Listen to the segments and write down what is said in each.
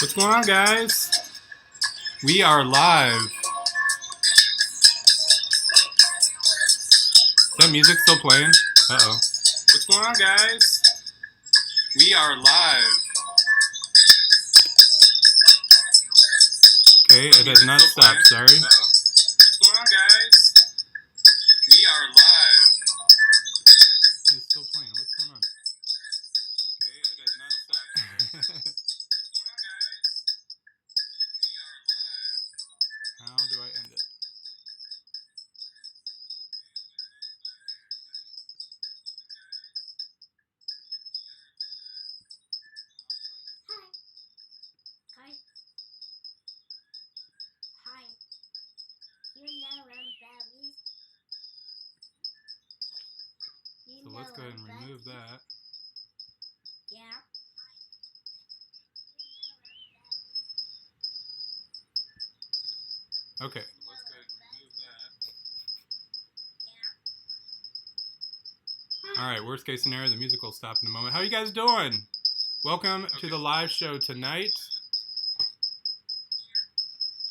What's going on, guys? We are live. Is that music still playing? Uh-oh. What's going on, guys? We are live. Okay, it has not stopped, sorry. Uh-oh. What's going on, guys? We are live. It's still playing. What's going on? Okay, it has not stopped. How do I end it? Hi. You know I'm berries. So let's go ahead and remove that. Yeah. Okay. Let's go ahead and remove that. All right, worst case scenario, the music will stop in a moment. How you guys doing? Welcome to the live show tonight.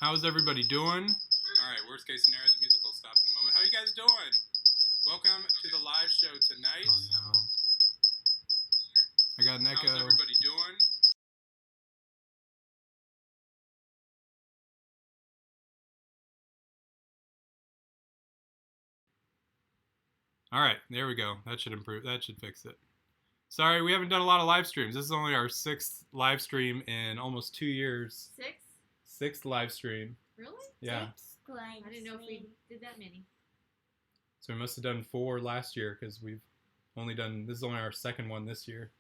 How's everybody doing? All right, worst case scenario, the music will stop in a moment. How you guys doing? Welcome to the live show tonight. Oh no. I got an echo. How's everybody doing? All right, there we go. That should improve. That should fix it. Sorry, we haven't done a lot of live streams. This is only our 6th live stream in almost 2 years. 6? 6th live stream. Really? Yeah. I didn't know if we did that many. So we must have done 4 last year because we've only done, this is only our 2nd one this year.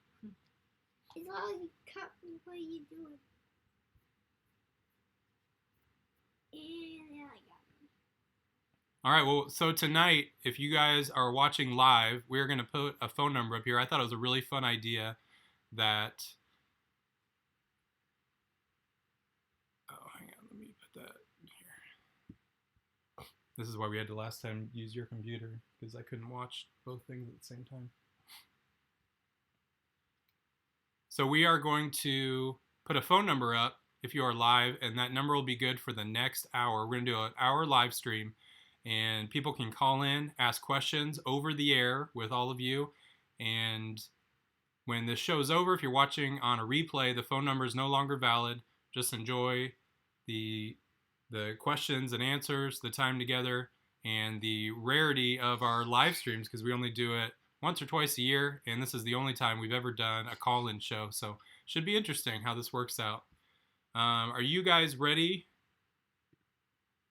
It's all you cut me. What are you doing? And I got it. All right, well, so tonight, if you guys are watching live, we're going to put a phone number up here. I thought it was a really fun idea that... Oh, hang on, let me put that here. This is why we had to last time use your computer, because I couldn't watch both things at the same time. So we are going to put a phone number up if you are live, and that number will be good for the next hour. We're going to do an hour live stream. And people can call in, ask questions over the air with all of you. And when this show is over, if you're watching on a replay, the phone number is no longer valid. Just enjoy the questions and answers, the time together, and the rarity of our live streams, because we only do it once or twice a year. And this is the only time we've ever done a call-in show. So should be interesting how this works out. Are you guys ready?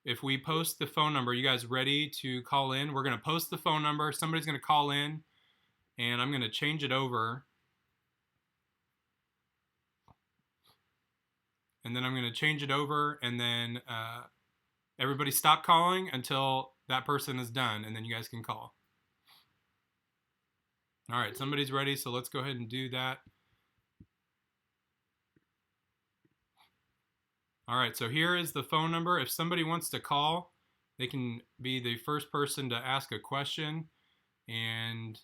If we post the phone number, you guys ready to call in? We're going to post the phone number. Somebody's going to call in, and I'm going to change it over. And then I'm going to change it over, and then everybody stop calling until that person is done, and then you guys can call. All right, somebody's ready, so let's go ahead and do that. All right, so here is the phone number. If somebody wants to call, they can be the first person to ask a question, and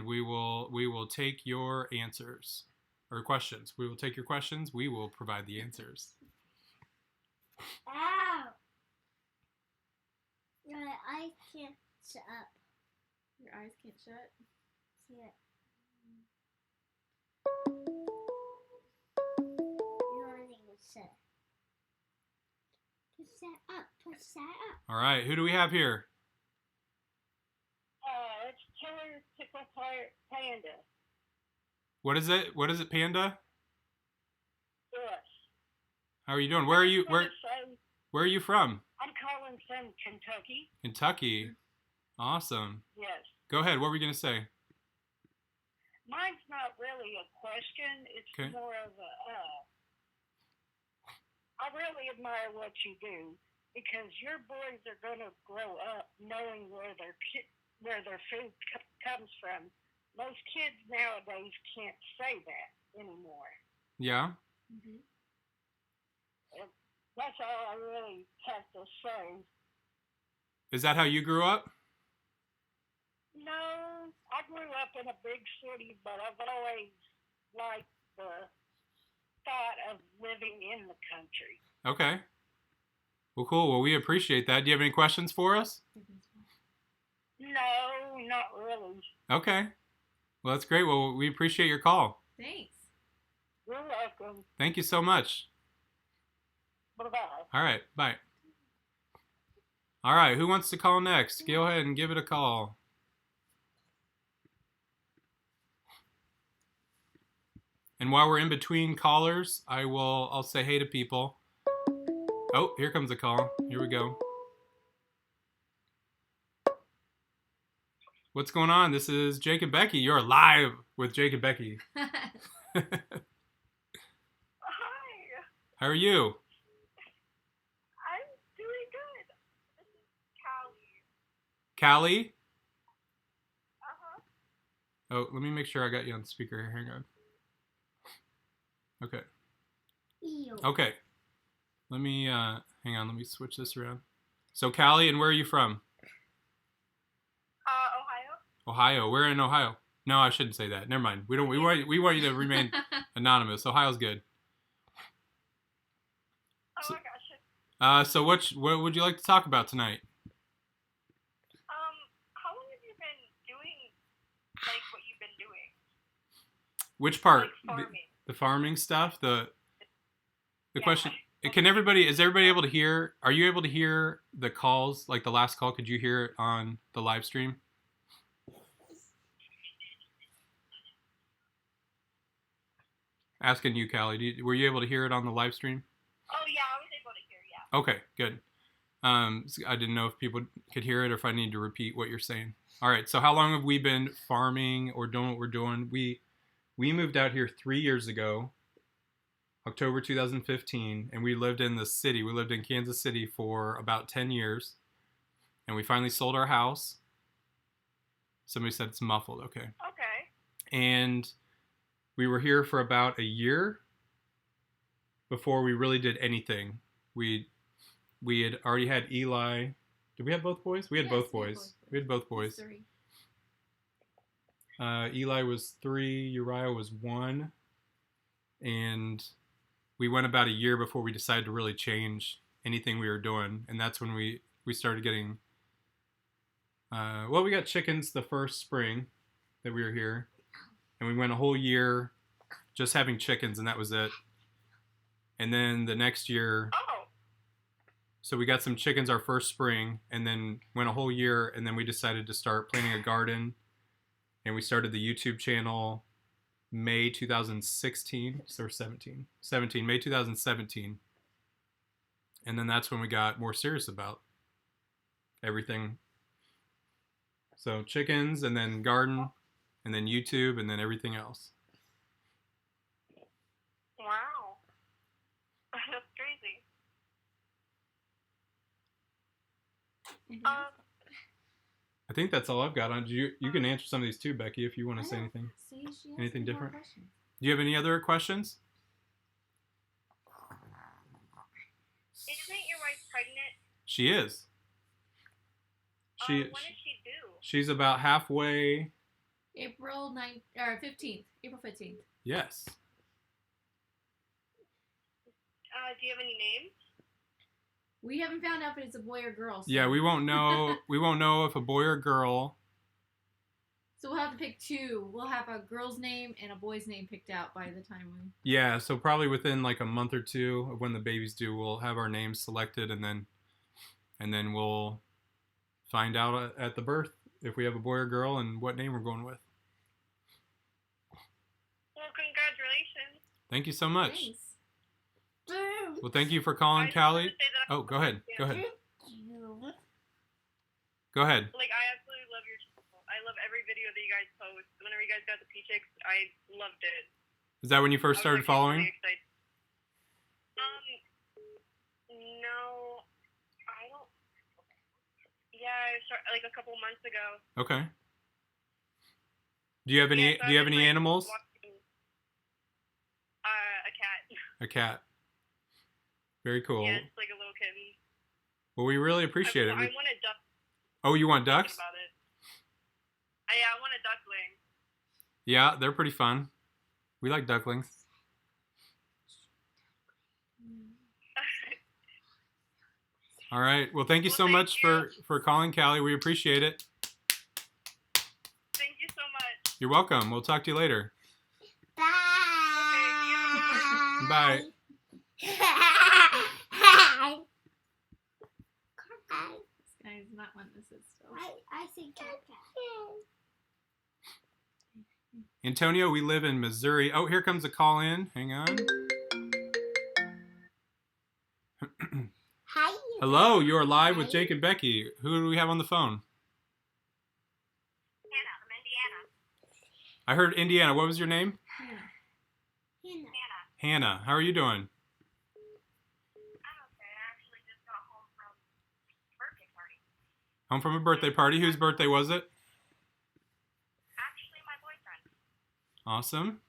we will take your answers or questions. We will take your questions. We will provide the answers. Ow! My eyes can't shut up. Your eyes can't shut? Yeah. You want to shut. Push that up. Push that up. All right, who do we have here? It's Killer Tickle Panda. What is it? What is it, Panda? Yes. How are you doing? Where are you? Where are you from? I'm calling from Kentucky. Kentucky. Awesome. Yes. Go ahead. What were you going to say? Mine's not really a question. It's Okay. more of a, I really admire what you do because your boys are going to grow up knowing where their food comes from. Most kids nowadays can't say that anymore. Yeah. Mm-hmm. That's all I really have to say. Is that how you grew up? No, I grew up in a big city, but I've always liked the thought of living in the country. Okay. Well, cool. Well, we appreciate that. Do you have any questions for us? No, not really. Okay. Well, that's great. Well, we appreciate your call. Thanks. You're welcome. Thank you so much. Bye-bye. All right. Bye. All right. Who wants to call next? Go ahead and give it a call. And while we're in between callers, I'll say hey to people. Oh, here comes a call. Here we go. What's going on? This is Jake and Becky. You're live with Jake and Becky. Hi. How are you? I'm doing good. This is Callie. Callie? Uh-huh. Oh, let me make sure I got you on speaker here. Hang on. Okay. Ew. Okay. Let me, hang on. Let me switch this around. So, Callie, and where are you from? Ohio. Ohio. We're in Ohio. No, I shouldn't say that. Never mind. We want you to remain anonymous. Ohio's good. Oh, So, I gotcha. So what would you like to talk about tonight? How long have you been doing, like, what you've been doing? Which part? Like farming. The farming stuff? The Yeah. question, is everybody able to hear? Are you able to hear the calls? Like the last call, could you hear it on the live stream? Asking you, Callie, were you able to hear it on the live stream? Oh, yeah, I was able to hear, yeah. Okay, good. I didn't know if people could hear it or if I need to repeat what you're saying. All right, so how long have we been farming or doing what we're doing? We moved out here 3 years ago, October 2015, and we lived in the city. We lived in Kansas City for about 10 years, and we finally sold our house. Somebody said it's muffled, okay. Okay. And we were here for about a year before we really did anything. We had already had Eli. Did we have both boys? We had both boys. We had both boys. 3. Eli was 3, Uriah was 1, and we went about a year before we decided to really change anything we were doing, and that's when we started getting. We got chickens the first spring that we were here, and we went a whole year just having chickens, and that was it. And then the next year, Oh. so we got some chickens our first spring, and then went a whole year, and then we decided to start planting a garden, and we started the YouTube channel May 2016, or 17, May 2017. And then that's when we got more serious about everything. So chickens, and then garden, and then YouTube, and then everything else. Wow. That's crazy. I think that's all I've got on. You can answer some of these too, Becky, if you want to say anything. Anything different? Do you have any other questions? Isn't your wife pregnant? She is. When is she due? She's about halfway. April 9th or 15th. April 15th. Yes. Do you have any names? We haven't found out if it's a boy or girl. So. Yeah, we won't know. We won't know if a boy or girl. So we'll have to pick 2. We'll have a girl's name and a boy's name picked out by the time we. Yeah, so probably within like a month or 2 of when the baby's due, we'll have our names selected, and then we'll find out at the birth if we have a boy or girl and what name we're going with. Well, congratulations. Thank you so much. Thanks. Well, thank you for calling, Callie. Oh, go ahead. Go ahead. Go ahead. Like, I absolutely love your channel. I love every video that you guys post. Whenever you guys got the P-Chicks, I loved it. Is that when you first started following? Really excited. No, I don't. Yeah, I started like a couple months ago. Okay. Do you have any? Yeah, so do you have any like, animals? watching, a cat. A cat. Very cool. Yeah, it's like a little kitten. Well, we really appreciate it. I want a duck. Oh, you want ducks? About it. Yeah, I want a duckling. Yeah, they're pretty fun. We like ducklings. All right. Well, thank you Well, so thank much you. for calling, Callie. We appreciate it. Thank you so much. You're welcome. We'll talk to you later. Bye. Bye. This guy's not wanting to sit still. I think Antonio, we live in Missouri. Oh, here comes a call in. Hang on. Hi. Hello, you are live with Jake and Becky. Who do we have on the phone? Hannah from Indiana. I heard Indiana. What was your name? Hannah. Hannah. How are you doing? I'm okay. I actually just got home from a birthday party. Home from a birthday party. Whose birthday was it? Actually, my boyfriend. Awesome.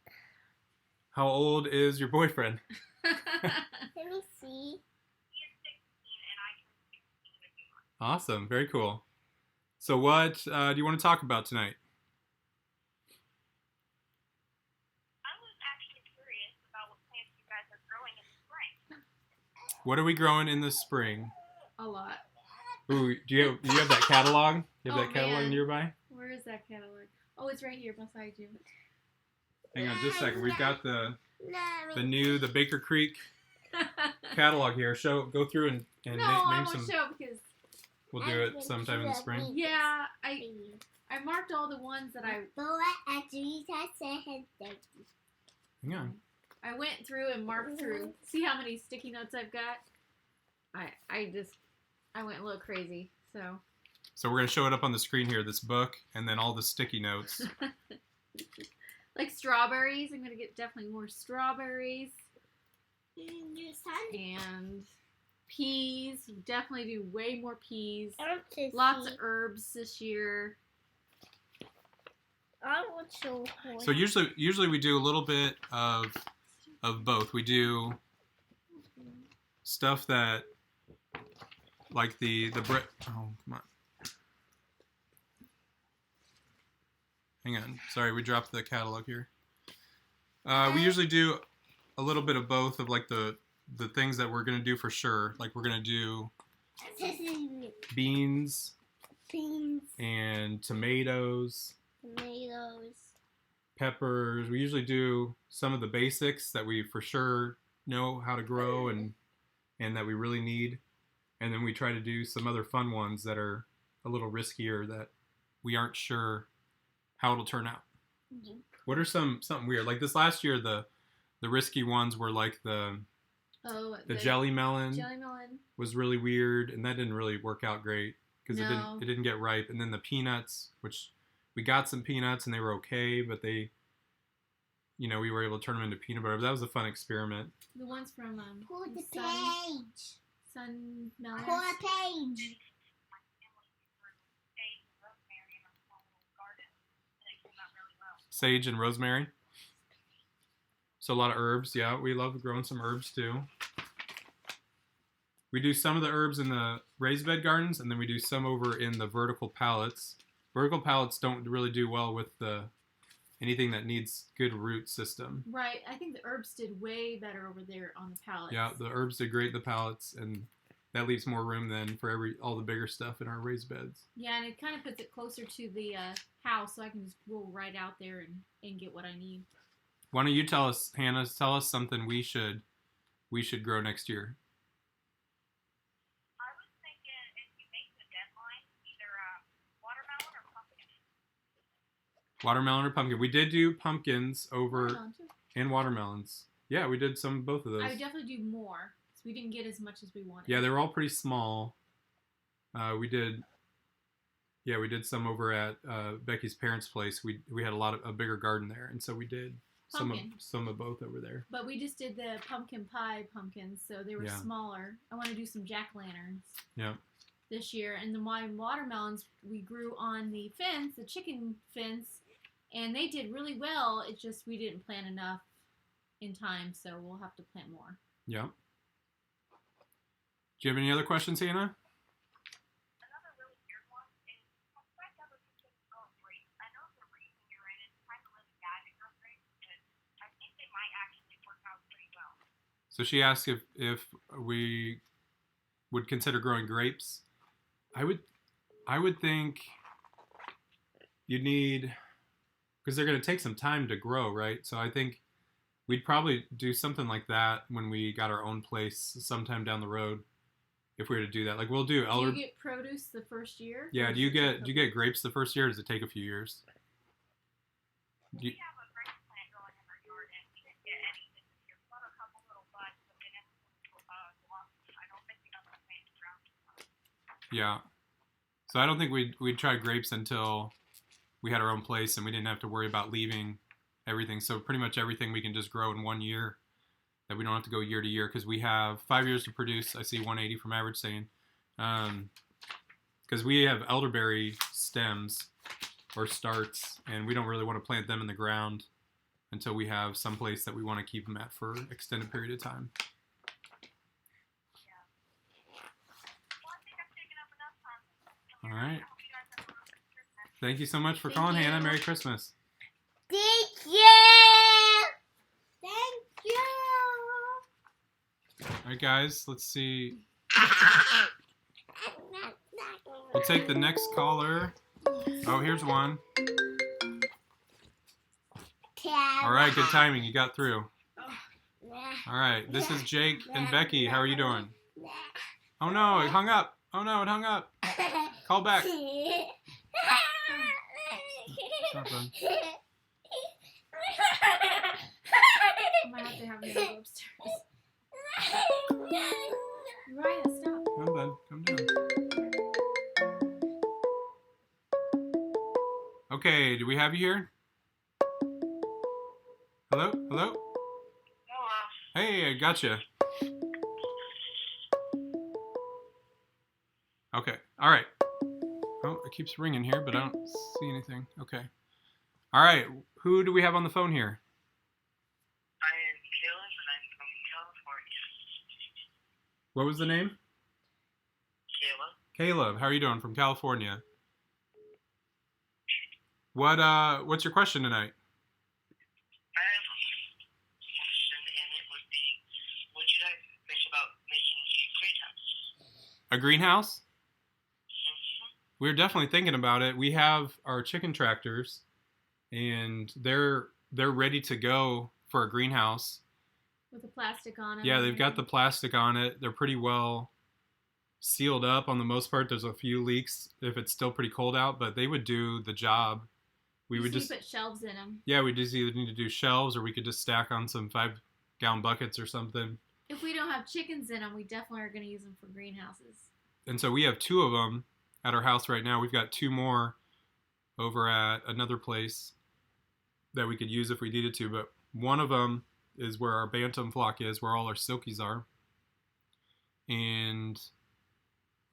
How old is your boyfriend? Let me see. He is 16 and I turn 16 in a few months. Awesome. Very cool. So what do you want to talk about tonight? I was actually curious about what plants you guys are growing in the spring. What are we growing in the spring? A lot. Ooh, do you have that catalog? You have Oh, that catalog man. nearby? Where is that catalog? Oh, it's right here beside you. Hang on just a second. We've got the Mommy. Baker Creek catalog here. Go through and No, name I won't some. show because We'll do it sometime in the spring. yeah, I marked all the ones that I Hang on. I went through and marked through. See how many sticky notes I've got? I went a little crazy. So So we're gonna show it up on the screen here. This book and then all the sticky notes. like strawberries, I'm gonna get definitely more strawberries and peas. Definitely do way more peas. Lots of herbs this year. I want to. So usually we do a little bit of both. We do stuff that like the bread. Oh, come on. Hang on. Sorry, we dropped the catalog here. We usually do a little bit of both of like the things that we're gonna do for sure. Like we're gonna do beans and tomatoes, peppers. We usually do some of the basics that we for sure know how to grow and that we really need. And then we try to do some other fun ones that are a little riskier that we aren't sure how it'll turn out. What are something weird? Like this last year, the risky ones were like the jelly melon Jelly melon. was really weird, and that didn't really work out great because No. it didn't get ripe. And then the peanuts, which we got some peanuts and they were okay, but they, we were able to turn them into peanut butter. But that was a fun experiment. The ones from Pull the Sun, page. Sun melons. Pull a page. My family grew sage and rosemary in our small little garden, and it came out really well. Sage and rosemary. So a lot of herbs. Yeah, we love growing some herbs too. We do some of the herbs in the raised bed gardens, and then we do some over in the vertical pallets. Vertical pallets don't really do well with anything that needs good root system. Right. I think the herbs did way better over there on the pallets. Yeah, the herbs did great in the pallets, and that leaves more room then for all the bigger stuff in our raised beds. Yeah, and it kind of puts it closer to the house, so I can just roll right out there and get what I need. Why don't you tell us, Hannah? Tell us something we should grow next year. I was thinking if you make the deadline, either watermelon or pumpkin. Watermelon or pumpkin? We did do pumpkins over Watermelon, too. and watermelons. Yeah, we did both of those. I would definitely do more, because we didn't get as much as we wanted. Yeah, they were all pretty small. We did some over at Becky's parents' place. We had a bigger garden there, and so we did Pumpkin. some of both over there. But we just did the pumpkin pie pumpkins, so they were Yeah. smaller. I want to do some jack-o'-lanterns Yeah. this year. And the watermelons we grew on the fence, the chicken fence, and they did really well. It's just we didn't plant enough in time, so we'll have to plant more. Yeah. Do you have any other questions, Hannah? Another really weird one is, have you guys ever considered growing grapes? I know the region you're in is kind of really bad to grow grapes, but I think they might actually work out pretty well. So she asked if we would consider growing grapes, I would think you'd need, because they're going to take some time to grow, right? So I think we'd probably do something like that when we got our own place sometime down the road. If we were to do that, like we'll do Do you get produce the first year? Yeah. Do you get grapes the first year? Or does it take a few years? We have a grape plant going in our yard, and we didn't get anything this year. We got a couple little buds, but they never blossomed. I don't think we got the plant ground. Yeah. So I don't think we'd try grapes until we had our own place and we didn't have to worry about leaving everything. So pretty much everything we can just grow in 1 year, that we don't have to go year to year, because we have 5 years to produce. I see 180 from Average saying, because we have elderberry stems or starts, and we don't really want to plant them in the ground until we have some place that we want to keep them at for an extended period of time. All right. Thank you so much for calling, Hannah. Merry Christmas. Thank you. Thank you. All right, guys. Let's see. We'll take the next caller. Oh, here's one. All right, good timing. You got through. All right, this is Jake and Becky. How are you doing? Oh no, it hung up. Oh no, it hung up. Call back. Something. I might have to have you go upstairs. Ryan, stop. Come on, come down. Okay, do we have you here? Hello? Hello? Hey, I gotcha. Okay, all right. Oh, it keeps ringing here, but I don't see anything. Okay. All right, who do we have on the phone here? I am Caleb, and I'm from California. What was the name? Caleb. Caleb, how are you doing from California? What's your question tonight? I have a question, and it would be, would you guys think about making a greenhouse? A greenhouse? We're definitely thinking about it. We have our chicken tractors, and they're ready to go for a greenhouse. With the plastic on it. Yeah, they've got the plastic on it. They're pretty well sealed up on the most part. There's a few leaks if it's still pretty cold out, but they would do the job. We would just put shelves in them. Yeah, we just either need to do shelves, or we could just stack on some 5-gallon buckets or something. If we don't have chickens in them, we definitely are going to use them for greenhouses. And so we have 2 of them at our house right now. We've got 2 more over at another place that we could use if we needed to, but one of them is where our bantam flock is, where all our silkies are. And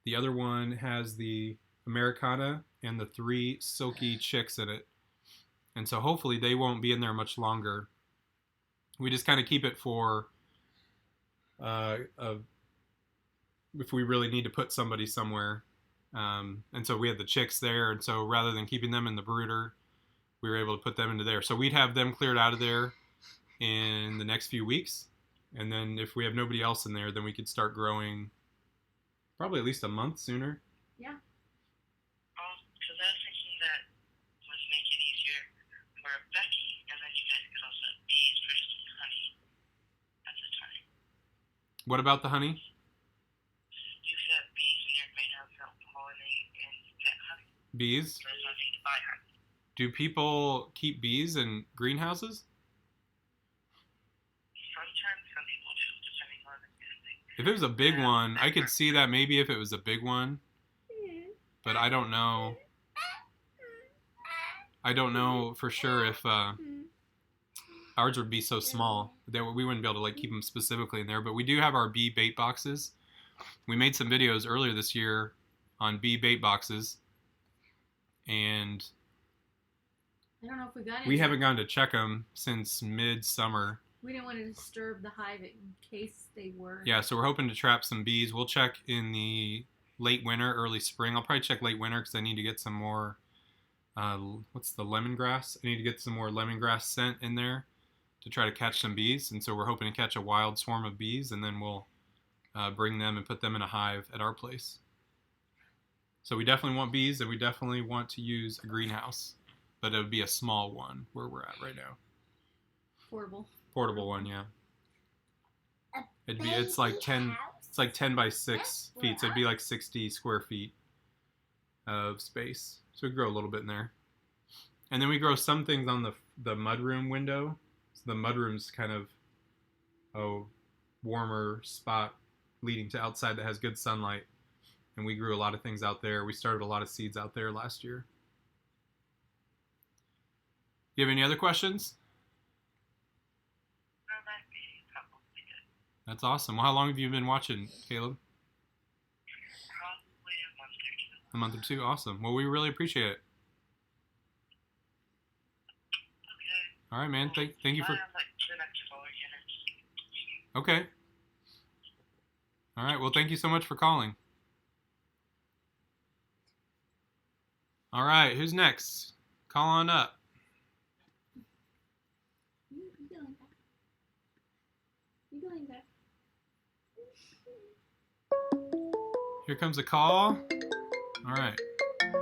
the other one has the Americana and the 3 silky chicks in it. And so hopefully they won't be in there much longer. We just kind of keep it for if we really need to put somebody somewhere. And so we had the chicks there, and so rather than keeping them in the brooder, we were able to put them into there. So we'd have them cleared out of there in the next few weeks, and then if we have nobody else in there, then we could start growing probably at least a month sooner. Yeah. Because I was thinking that would make it easier for Becky, and then you guys could also have bees producing honey at the time. What about the honey? You could have bees in your greenhouse that pollinate and get honey. Bees? There's nothing to buy honey. Do people keep bees in greenhouses? Sometimes some people do, depending on the thing. If it was a big one, I could see that maybe if it was a big one, but I don't know. I don't know for sure if ours would be so small that we wouldn't be able to like keep them specifically in there. But we do have our bee bait boxes. We made some videos earlier this year on bee bait boxes, and I don't know if we got we any. haven't gone to check them since mid-summer. We didn't want to disturb the hive in case they were. Yeah, so we're hoping to trap some bees. We'll check in the late winter, early spring. I'll probably check late winter because I need to get some more, what's the lemongrass? I need to get some more lemongrass scent in there to try to catch some bees. And so we're hoping to catch a wild swarm of bees, and then we'll bring them and put them in a hive at our place. So we definitely want bees, and we definitely want to use a greenhouse, but it would be a small one where we're at right now. Portable one, yeah. It's like 10 by 6 feet, so it'd be like 60 square feet of space. So we grow a little bit in there. And then we grow some things on the mudroom window. So the mudroom's kind of a warmer spot leading to outside that has good sunlight. And we grew a lot of things out there. We started a lot of seeds out there last year. Do you have any other questions? No, that'd be probably good. That's awesome. Well, how long have you been watching, Caleb? Probably a month or two. A month or two? Awesome. Well, we really appreciate it. Okay. All right, man. Thank you for... I have like 2 next 4 units. Okay. All right. Well, thank you so much for calling. All right. Who's next? Call on up. You going back? Here comes a call. All right. I'm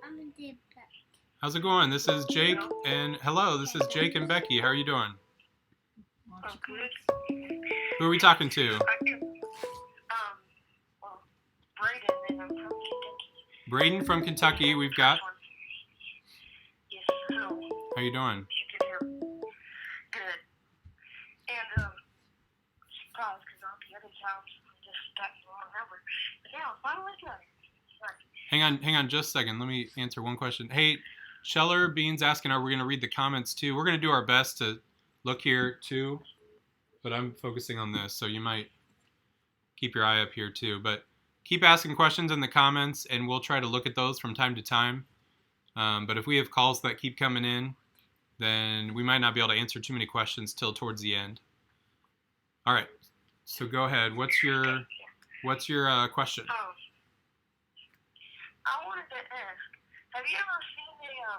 gonna do back. How's it going? This is Jake and... Hello, this is Jake and Becky. How are you doing? Oh, good. Who are we talking to? Well, Braden, and I'm from Kentucky. Braden from Kentucky, we've got. Yes, hello. How you doing? You can hear good. And, surprised because on the other times I just got the wrong number. But now I finally got it. Sorry. Hang on just a second. Let me answer one question. Hey, Scheller Bean's asking, are we going to read the comments too? We're going to do our best to look here too, but I'm focusing on this, so you might keep your eye up here too. But keep asking questions in the comments, and we'll try to look at those from time to time. But if we have calls that keep coming in, then we might not be able to answer too many questions till towards the end. All right, so go ahead. What's your question? I wanted to ask, have you ever seen a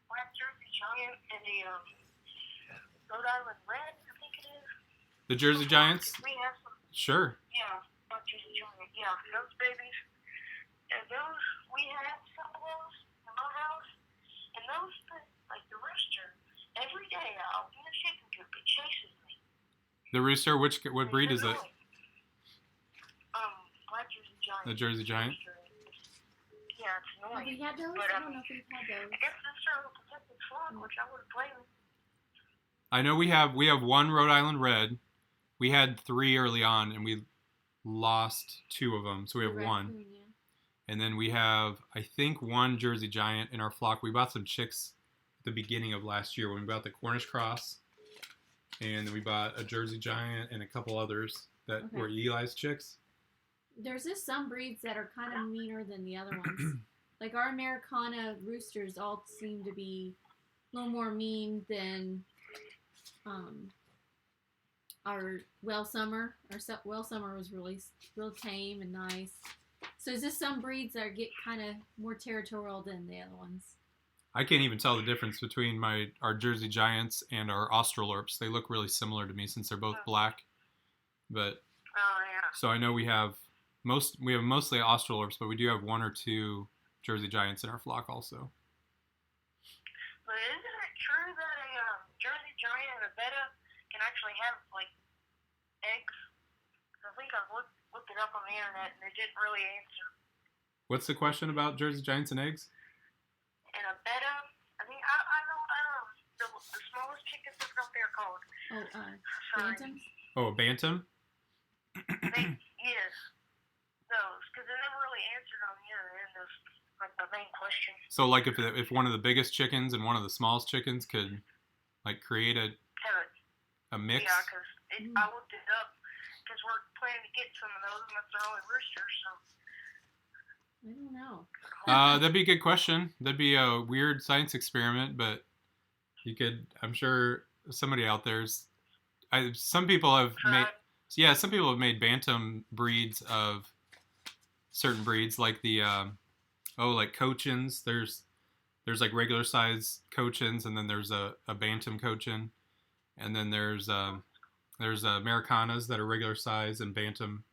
Black Jersey Giant and a Rhode Island Red, I think it is? The Jersey Giants? We have some, Sure. yeah, Black Jersey Giant, yeah, those babies. And those, we have some of those in our house, and those, like the rooster, every day I'll be in a chicken coop, it chases me. The rooster, what breed is it? Black Jersey Giant. The Jersey Giant? Yeah, it's Have annoying. we had those? But, I don't know if we've had I those. guess this are a protected flock, which I would blame. I know we have one Rhode Island Red. We had 3 early on, and we lost 2 of them, so we have The 1. raccoon, yeah. And then we have, I think, 1 Jersey Giant in our flock. We bought some chicks at the beginning of last year when we bought the Cornish cross, and then we bought a Jersey Giant and a couple others that Okay. were Eli's chicks. There's just some breeds that are kind of meaner than the other ones. Like our Americana roosters all seem to be a little more mean than our Well Summer. Well Summer was really real tame and nice. So is this some breeds that get kind of more territorial than the other ones? I can't even tell the difference between our Jersey Giants and our Australorps. They look really similar to me since they're both black. But Oh, yeah. so I know we have mostly Australorps, but we do have 1 or 2 Jersey Giants in our flock also. But isn't it true that a Jersey Giant and a Betta can actually have, like, eggs? I think I looked it up on the internet, and they didn't really answer. What's the question about Jersey Giants and eggs? And a Betta, I mean, I don't know. The smallest chickens that's out there called. Oh, Sorry. bantams? Oh, a bantam? Yes. Those, because they never really answered on the other end of, like, the main question. So like if one of the biggest chickens and one of the smallest chickens could like create a mix? Yeah, because I looked it up, because we're planning to get some of those, and that's our only rooster, so. I don't know. That'd be a good question. That'd be a weird science experiment, but you could, I'm sure somebody out there's, some people have made bantam breeds of certain breeds, like the, like Cochins. There's like regular size Cochins, and then there's a bantam Cochin, and then there's, I There's Americanas that are regular size and Bantam.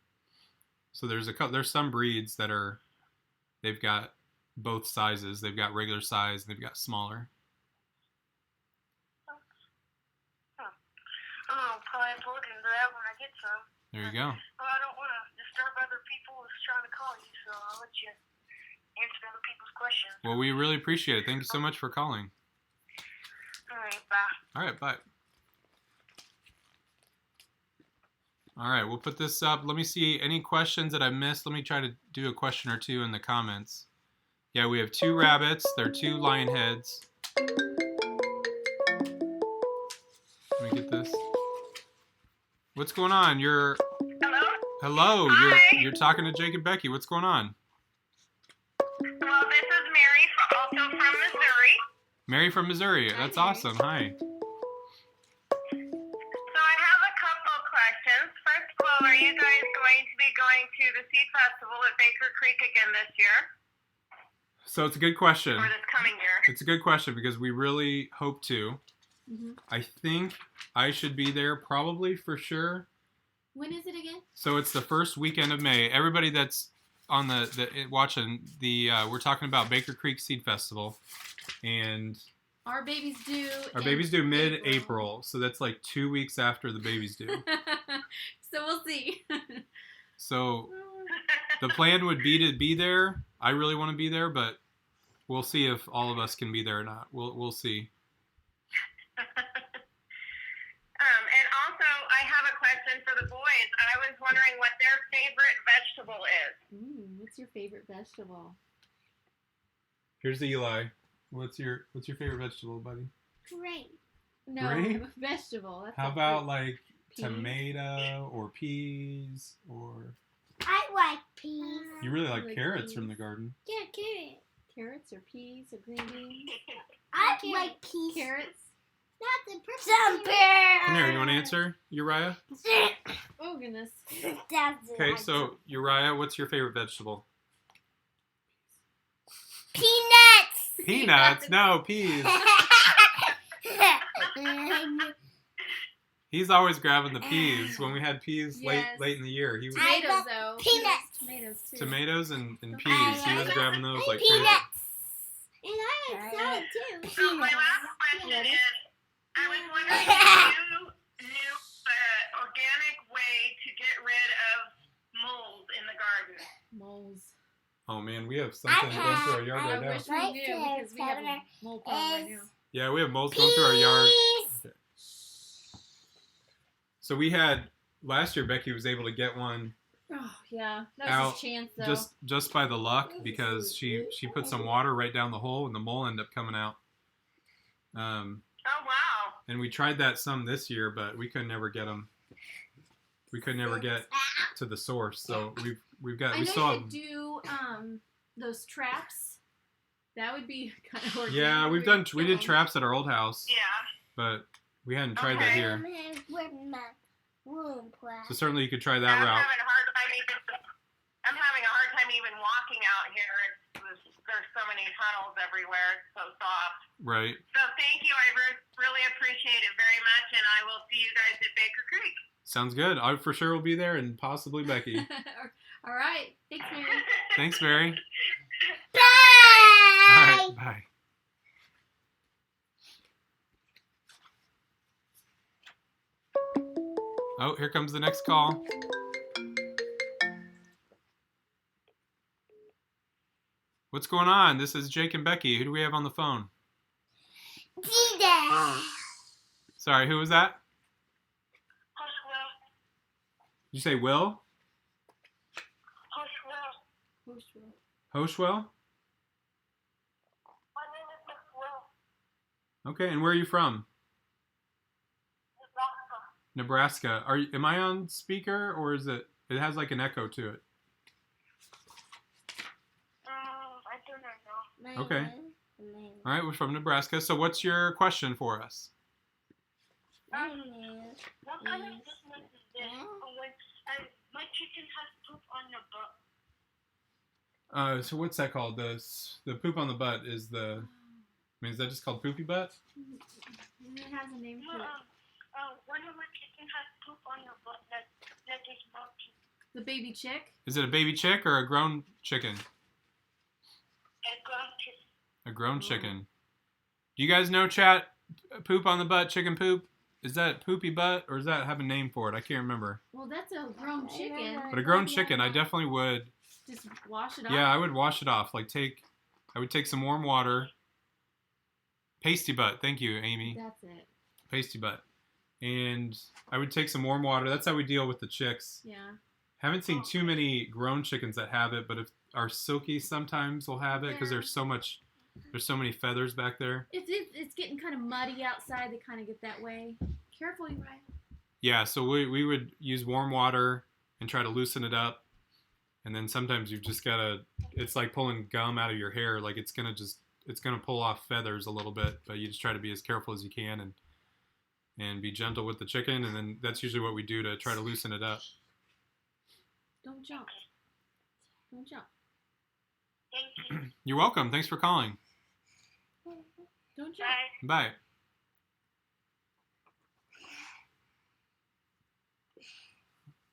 So there's some breeds that they've got both sizes. They've got regular size and they've got smaller. I'll probably look into that when I get some. There you go. Well, I don't want to disturb other people who's trying to call you, so I'll let you answer other people's questions. Well, we really appreciate it. Thank you so much for calling. All right, bye. All right, bye. All right, we'll put this up. Let me see any questions that I missed. Let me try to do a question or two in the comments. Yeah, we have 2 rabbits. They're 2 lion heads. Let me get this. What's going on? Hello? Hello. Hi. You're talking to Jake and Becky. What's going on? Well, this is Mary, also from Missouri. Mary from Missouri. That's awesome. Hi. So I have a couple of questions. First of all, are you guys going to be going to the Seed Festival at Baker Creek again this year? So it's a good question. Or this coming year? It's a good question because we really hope to. Mm-hmm. I think I should be there probably for sure. When is it again? So it's the first weekend of May. Everybody that's on the watching we're talking about Baker Creek Seed Festival, and Our baby's due. our in baby's due mid-April, so that's like 2 weeks after the baby's due. So we'll see. So the plan would be to be there. I really want to be there, but we'll see if all of us can be there or not. We'll see. And also, I have a question for the boys. I was wondering what their favorite vegetable is. What's your favorite vegetable? Here's the Eli. What's your favorite vegetable, buddy? Great. No, Grape? vegetable. That's How a about fruit. like Peas? tomato or peas or? I like peas. You really like like carrots peas. from the garden. Yeah, carrot. Carrots or peas or green beans? I Carrot. like peas. Carrots? Not the purple. Some pears. Come here, you want to answer, Uriah? Oh, goodness. That's Okay, so Uriah, what's your favorite vegetable? peanuts. Peanuts? No, peas. He's always grabbing the peas. When we had peas Yes. late in the year, he was I Tomatoes, love though. peanuts. Tomatoes, too. tomatoes and peas. He was grabbing those like crazy. Peanuts. And I like salad too. So my last question Lettuce. is, I was wondering if you knew organic way to get rid of mold in the garden. Moles. Oh man, we have something going through our yard I right now. wish we My knew because we have a favorite mole problem right is- now. Yeah, we have moles going through our yard. Peas. So we had last year. Becky was able to get one Oh, yeah. That Out. was his chance, though. just by the luck because she put some water right down the hole and the mole ended up coming out. Oh wow! And we tried that some this year, but we could never get them. We could never get to the source. So we've got I we know saw you could do those traps. That would be kind of organic. yeah we did traps at our old house, Yeah. but we hadn't tried that Okay. here. Where my room So certainly you could try that I'm route. having a hard time even walking out here. There's so many tunnels everywhere. It's so soft. Right. So thank you. I really appreciate it very much, and I will see you guys at Baker Creek. Sounds good. I for sure will be there and possibly Becky. All right. Thanks, Mary. Thanks, Mary. Bye. All right. Bye. Oh, here comes the next call. What's going on? This is Jake and Becky. Who do we have on the phone? Dida. Sorry, who was that? Hushwell. Did you say Will? Hushwell. Hoshwell? My name is Miss Will. Okay, and where are you from? Nebraska. Nebraska. Am I on speaker or is it has like an echo to it? I do not know. Okay. All right, we're from Nebraska. So what's your question for us? What kind of business is this? When my chicken has poop on the butt. So what's that called? The poop on the butt is the. I mean, is that just called poopy butt? It has a name to it. One of my chicken has poop The baby chick. Is it a baby chick or a grown chicken? And grown chicken. A grown chicken. Do you guys know, chat, poop on the butt, chicken poop? Is that poopy butt, or does that have a name for it? I can't remember. Well, that's a grown chicken. But a grown chicken, I definitely would. Just wash it off. Yeah, I would wash it off. Like I would take some warm water. Pasty butt. Thank you, Amy. That's it. Pasty butt. And I would take some warm water. That's how we deal with the chicks. Yeah. Haven't seen too many grown chickens that have it, but if our silky sometimes will have it because Yeah. there's so many feathers back there. It's getting kind of muddy outside. They kind of get that way. Careful, Uriah. Yeah, so we would use warm water and try to loosen it up. And then sometimes you've just gotta, it's like pulling gum out of your hair. Like it's gonna pull off feathers a little bit, but you just try to be as careful as you can and be gentle with the chicken. And then that's usually what we do to try to loosen it up. Don't jump. Don't jump. Thank you. You're welcome. Thanks for calling. Don't jump. Bye. Bye.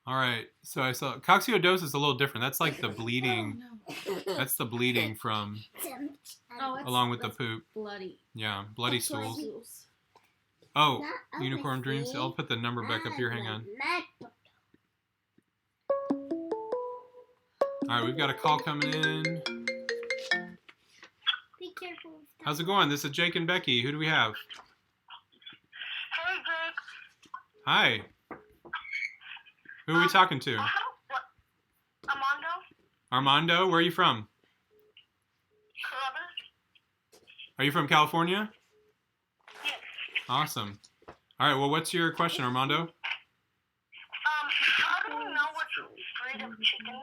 All right. So I saw coccidiosis is a little different. That's like the bleeding. Oh, no. That's the bleeding from Oh, that's, along with the that's poop. bloody. Yeah, bloody That's why stools. Oh, Not unicorn dreams. obviously. I'll put the number back up here. Hang on. All right, we've got a call coming in. Be careful. How's it going? This is Jake and Becky. Who do we have? Hey, Greg. Hi. Who are we talking to? What? Armando? Armando. Where are you from? Columbus? Are you from California? Yes. Awesome. All right. Well, what's your question, Armando? How do we know what breed of chicken we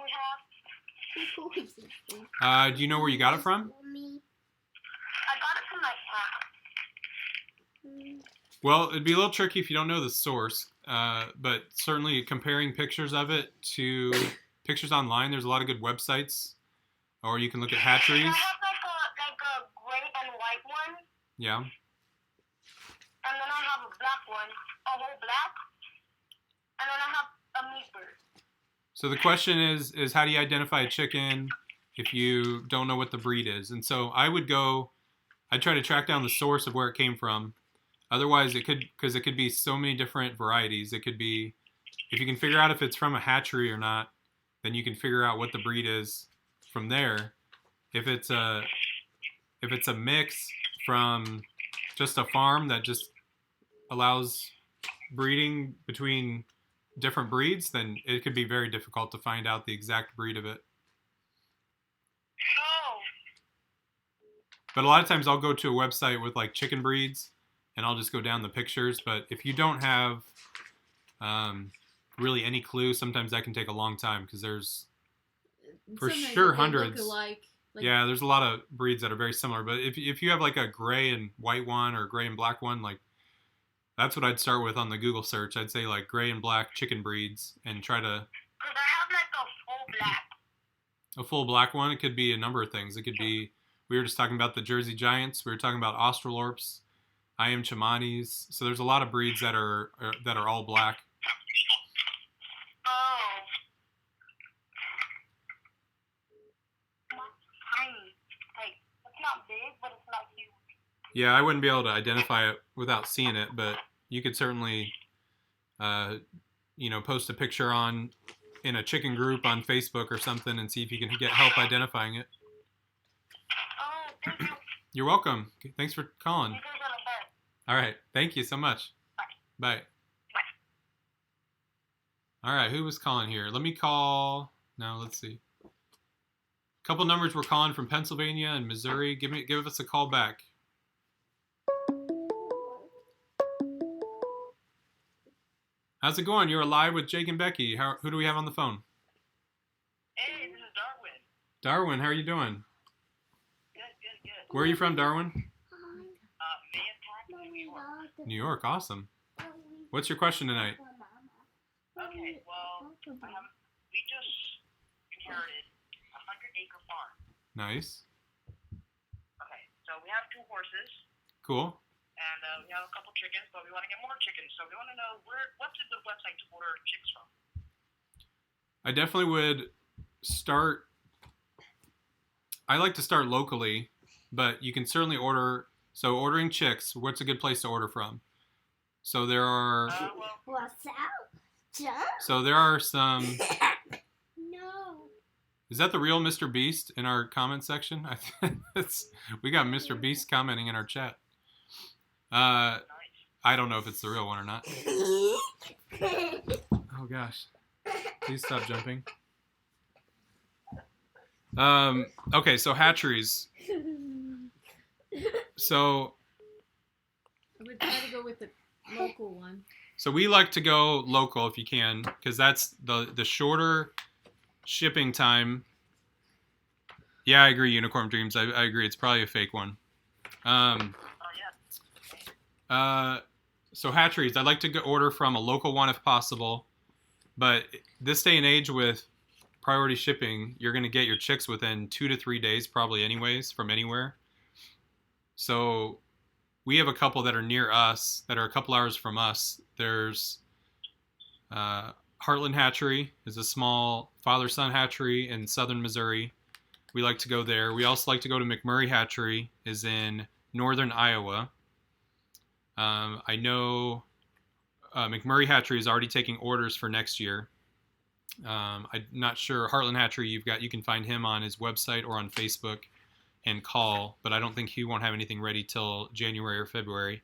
have? Do you know where you got it from? I got it from my aunt. Well, it'd be a little tricky if you don't know the source, but certainly comparing pictures of it to pictures online, there's a lot of good websites, or you can look at I hatcheries. have like a gray and white one, Yeah. and then I have a black one, a whole black, and then I have a meat bird. So the question is how do you identify a chicken if you don't know what the breed is? And so I'd try to track down the source of where it came from. Otherwise, it could be so many different varieties. It could be, if you can figure out if it's from a hatchery or not, then you can figure out what the breed is from there. If it's a mix from just a farm that just allows breeding between different breeds, then it could be very difficult to find out the exact breed of it. Oh. But a lot of times I'll go to a website with like chicken breeds and I'll just go down the pictures. But if you don't have really any clue, sometimes that can take a long time because there's for Sometimes sure they hundreds. Look alike. Like, Yeah, there's a lot of breeds that are very similar. But if you have like a gray and white one or a gray and black one, like that's what I'd start with on the Google search. I'd say like gray and black chicken breeds and try to. Because I have like a full black. A full black one, it could be a number of things. It could be, we were just talking about the Jersey Giants. We were talking about Australorps, I am Chimanis. So there's a lot of breeds that are all black. Oh. Tiny. Like, it's not big, but it's not huge. Yeah, I wouldn't be able to identify it without seeing it, but you could certainly, post a picture in a chicken group on Facebook or something and see if you can get help identifying it. Oh, thank you. You're welcome. Thanks for calling. You guys are the best. All right. Thank you so much. Bye. All right. Who was calling here? Let me call. No, let's see. A couple numbers we're calling from Pennsylvania and Missouri. Give us a call back. How's it going? You're live with Jake and Becky. Who do we have on the phone? Hey, this is Darwin. Darwin, how are you doing? Good. Where are you from, Darwin? Manhattan, New York. New York. Awesome. What's your question tonight? Okay, well, we just inherited a 100-acre farm. Nice. Okay, so we have 2 horses, Cool. and we have a couple chickens, but we want to get more chickens. So we want to know what's a good website to order chicks from? I definitely would start. I like to start locally, but you can certainly order. So ordering chicks, what's a good place to order from? So there are. Well, What's out? Jump? So there are some. No. Is that the real Mr. Beast in our comment section? I think we got Mr. Beast commenting in our chat. nice. I don't know if it's the real one or not. Oh gosh. Please stop jumping. Okay, so hatcheries. So I would try to go with the local one. so we like to go local if you can, because that's the shorter shipping time. Yeah, I agree, Unicorn Dreams. I agree. It's probably a fake one. Oh yeah. So hatcheries, I'd like to order from a local one if possible. But this day and age with priority shipping, you're going to get your chicks within 2 to 3 days probably anyways from anywhere. So we have a couple that are near us that are a couple hours from us. There's Heartland Hatchery is a small father-son hatchery in southern Missouri. We like to go there. We also like to go to McMurray Hatchery is in northern Iowa. I know McMurray Hatchery is already taking orders for next year. I'm not sure. Heartland Hatchery, you can find him on his website or on Facebook and call, but I don't think he won't have anything ready till January or February.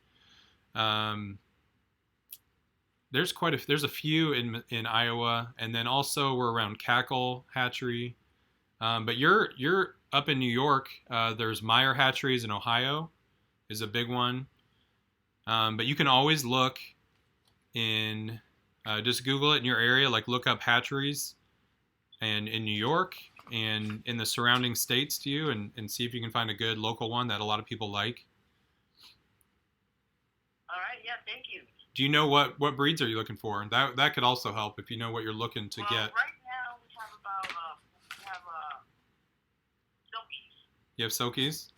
There's a few in Iowa, and then also we're around Cackle Hatchery. But you're up in New York. There's Meyer Hatcheries in Ohio, is a big one. But you can always look in, just Google it in your area, like look up hatcheries and in New York and in the surrounding states to you and see if you can find a good local one that a lot of people like. All right. Yeah. Thank you. Do you know what breeds are you looking for? That could also help if you know what you're looking to get. Right now we have about silkies. You have Silkies?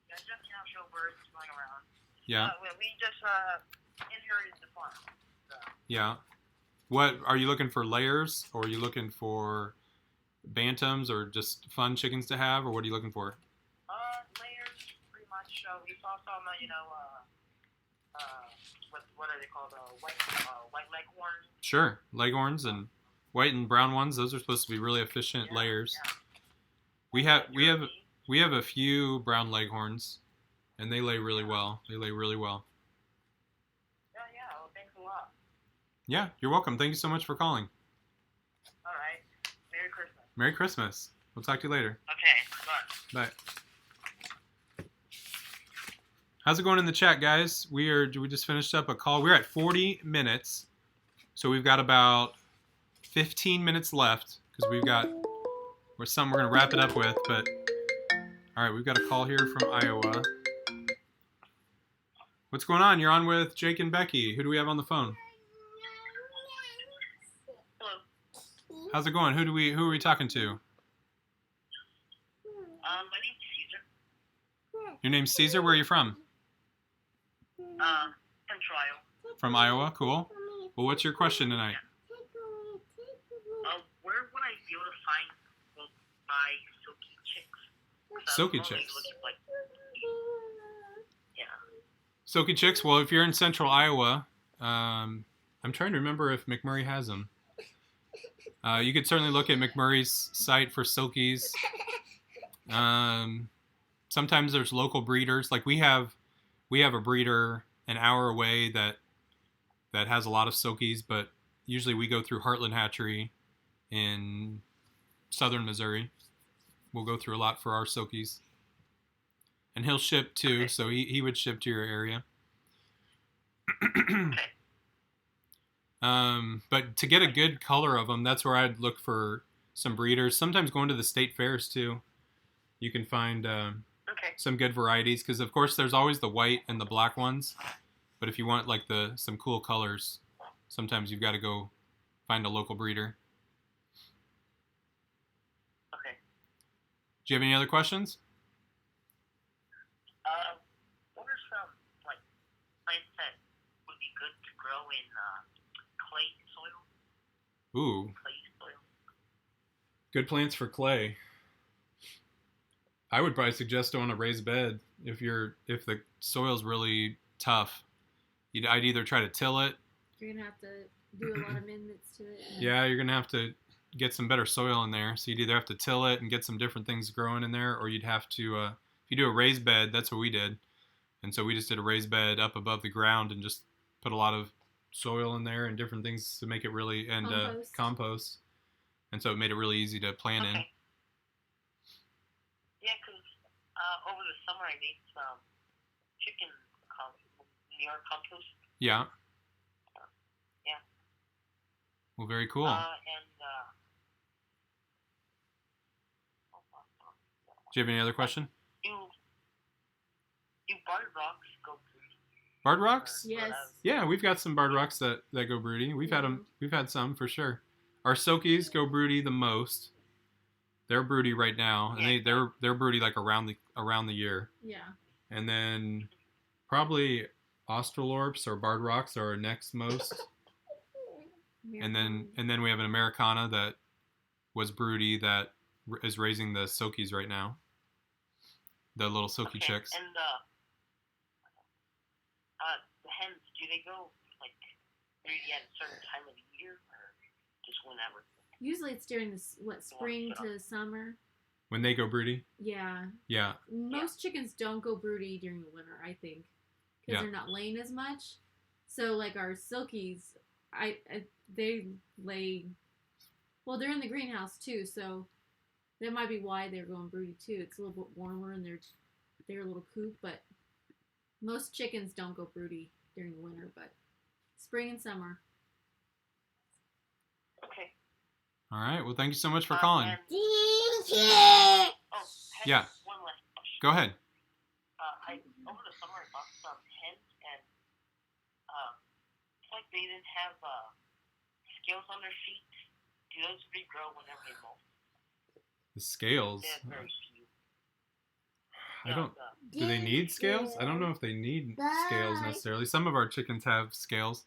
Yeah, just showbirds flying around. Yeah. We just inherited the farm. So. Yeah. What are you looking for, layers, or are you looking for bantams, or just fun chickens to have, or what are you looking for? Layers, pretty much. We saw some, what are they called? White leghorns. Sure, leghorns and white and brown ones. Those are supposed to be really efficient layers. Yeah. We have a few brown leghorns, and they lay really well. They lay really well. Yeah. Well, thanks a lot. Yeah, you're welcome. Thank you so much for calling. All right. Merry Christmas. Merry Christmas. We'll talk to you later. Okay. Bye. Bye. How's it going in the chat, guys? We just finished up a call. We're at 40 minutes, so we've got about 15 minutes left because we're going to wrap it up with. But all right, we've got a call here from Iowa. What's going on? You're on with Jake and Becky. Who do we have on the phone? Hello. How's it going? Who are we talking to? My name's Caesar. Your name's Caesar. Where are you from? From Trial. From Iowa. Cool. Well, what's your question tonight? Where would I be able to find my silky chicks? Silky I'm always chicks. looking, yeah. Silky chicks. Well, if you're in central Iowa, I'm trying to remember if McMurray has them. You could certainly look at McMurray's site for silkies. Sometimes there's local breeders. Like we have a breeder an hour away that has a lot of silkies, but usually we go through Heartland Hatchery in southern Missouri. We'll go through a lot for our silkies. And he'll ship too, Okay. so he would ship to your area. But to get a good color of them, that's where I'd look for some breeders. Sometimes going to the state fairs too. You can find some good varieties because, of course, there's always the white and the black ones. But if you want like some cool colors, sometimes you've got to go find a local breeder. Okay. Do you have any other questions? What are some plants that would be good to grow in clay soil? Ooh, Clay soil. Good plants for clay. I would probably suggest on a raised bed if the soil's really tough. I'd either try to till it. You're gonna have to do a lot of amendments to it. Yeah, you're gonna have to get some better soil in there. So you'd either have to till it and get some different things growing in there, or you'd have to if you do a raised bed, that's what we did. And so we just did a raised bed up above the ground and just put a lot of soil in there and different things to make it really compost. And so it made it really easy to plant in. Yeah, because over the summer I made some chicken manure compost. Yeah. Yeah. Well, very cool. Do you have any other question? Do barred rocks go broody? Barred rocks? Yes. Yeah, we've got some barred rocks that go broody. We've had them. We've had some for sure. Our silkies go broody the most. They're broody right now, and they're broody like around the year. Yeah. And then probably Australorps or barred rocks are our next most. And then we have an Americana that was broody that is raising the silkies right now. The little silky chicks. And the hens, do they go like broody at a certain time of the year or just whenever? Usually it's during spring to summer. When they go broody? Yeah. Yeah. Most chickens don't go broody during the winter, I think, because they're not laying as much. So like our silkies, they lay. Well, they're in the greenhouse too, so that might be why they're going broody too. It's a little bit warmer in their little coop, but most chickens don't go broody during the winter, but spring and summer. Okay. All right. Well, thank you so much for calling. Yeah. One last question. Go ahead. Over the summer I bought some hens, and it's like they didn't have scales on their feet. Do those regrow whenever they molt? The scales. They have very few. I don't. Do they need scales? I don't know if they need scales necessarily. Some of our chickens have scales.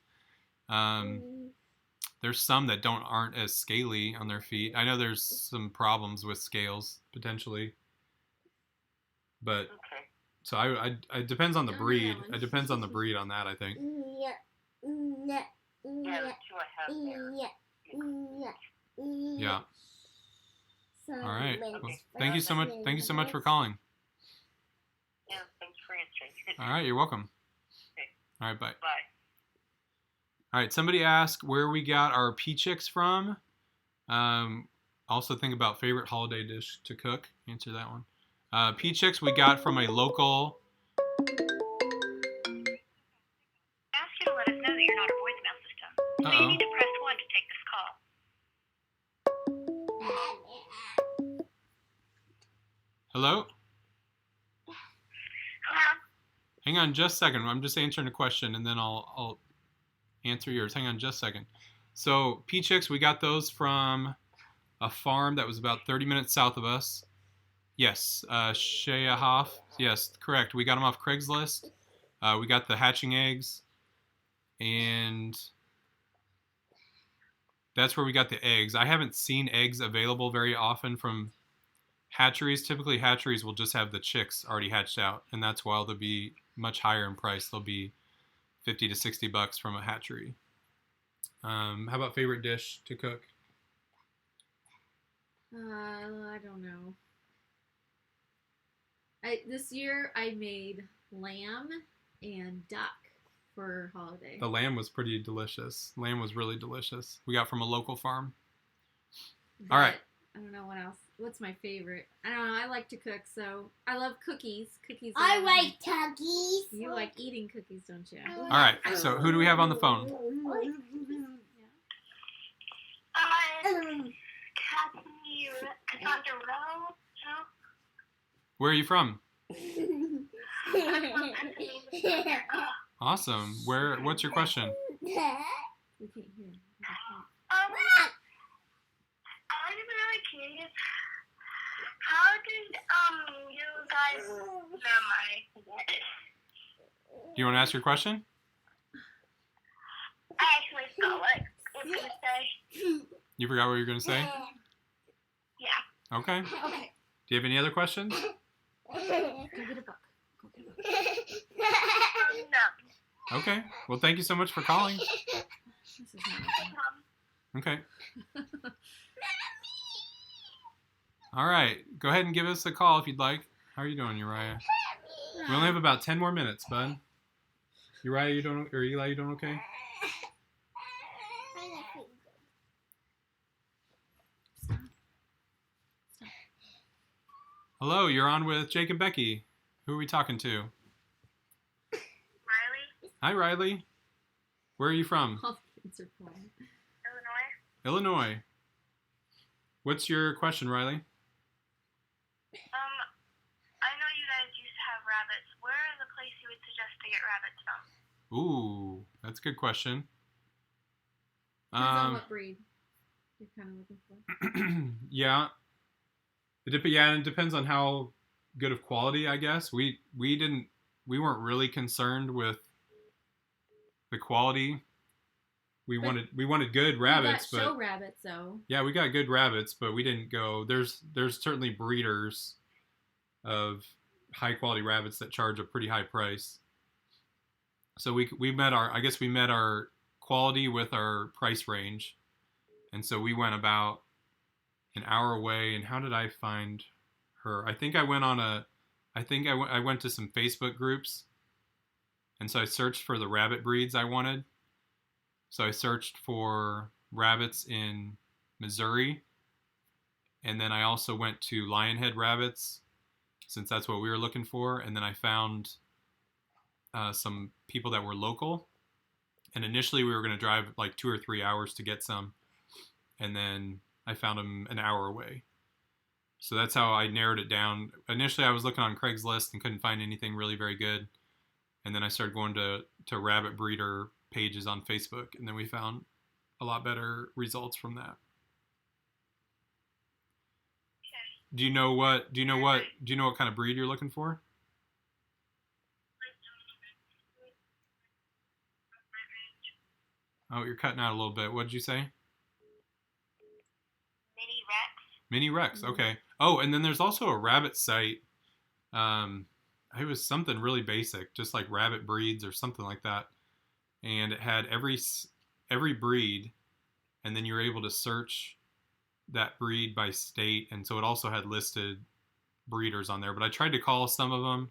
There's some that aren't as scaly on their feet. I know there's some problems with scales potentially, but so it depends on the breed. It depends on the breed on that, I think. Yeah, the two I have there. Yeah. All right. Well, thank you so much. Thank you so much for calling. Yeah, thanks for answering. All right, you're welcome. Okay. All right, bye. Bye. All right, somebody asked where we got our pea chicks from. Also think about favorite holiday dish to cook. Answer that one. Pea chicks we got from a local. Ask you to let us know that you're not a voicemail system. So you need to press 1 to take this call. Hello? Hello? Hang on just a second. I'm just answering a question, and then I'll answer yours. Hang on just a second. So, pea chicks, we got those from a farm that was about 30 minutes south of us. Yes, Sheahoff. Yes, correct. We got them off Craigslist. We got the hatching eggs, and that's where we got the eggs. I haven't seen eggs available very often from hatcheries. Typically, hatcheries will just have the chicks already hatched out, and that's why they'll be much higher in price. They'll be $50 to $60 from a hatchery. How about favorite dish to cook? I don't know. This year I made lamb and duck for holiday. The lamb was pretty delicious. Lamb was really delicious. We got from a local farm. All right. I don't know what else. What's my favorite? I don't know. I like to cook, so I love cookies. I like cookies. You like eating cookies, don't you? All right. So who do we have on the phone? Cassandra Rowe. Where are you from? Awesome. What's your question? We can't hear. I'm really curious. How did you guys? Never mind. Do you want to ask your question? I actually forgot what I was gonna say. You forgot what you were going to say? Okay. Okay. Do you have any other questions? Go get a book. Go get a book. No. Okay. Well, thank you so much for calling. This is not Okay. All right. Go ahead and give us a call if you'd like. How are you doing, Uriah? We only have about 10 more minutes, bud. Uriah, Eli, you doing okay? Hello, you're on with Jake and Becky. Who are we talking to? Riley, Hi, Riley. Where are you from? All the kids are calling. Illinois. Illinois. What's your question, Riley? I know you guys used to have rabbits. Where is the place you would suggest to get rabbits from? Ooh, that's a good question. Depends on what breed you're kind of looking for. Yeah. It depends on how good of quality, I guess. We weren't really concerned with the quality. We wanted good rabbits, we got but show rabbits though. yeah, we got good rabbits, but we didn't go. There's certainly breeders of high quality rabbits that charge a pretty high price. So we met our quality with our price range, and so we went about an hour away. And how did I find her? I think I went to some Facebook groups, and so I searched for the rabbit breeds I wanted. So I searched for rabbits in Missouri, and then I also went to Lionhead Rabbits, since that's what we were looking for. And then I found some people that were local, and initially we were going to drive like 2 or 3 hours to get some, and then I found them an hour away. So that's how I narrowed it down. Initially I was looking on Craigslist and couldn't find anything really very good, and then I started going to rabbit breeder pages on Facebook, and then we found a lot better results from that. Okay. Do you know what kind of breed you're looking for? Oh, you're cutting out a little bit. What did you say? Mini Rex. Mini Rex. Okay. Oh, and then there's also a rabbit site. It was something really basic, just like rabbit breeds or something like that. And it had every breed, and then you're able to search that breed by state, and so it also had listed breeders on there. But I tried to call some of them,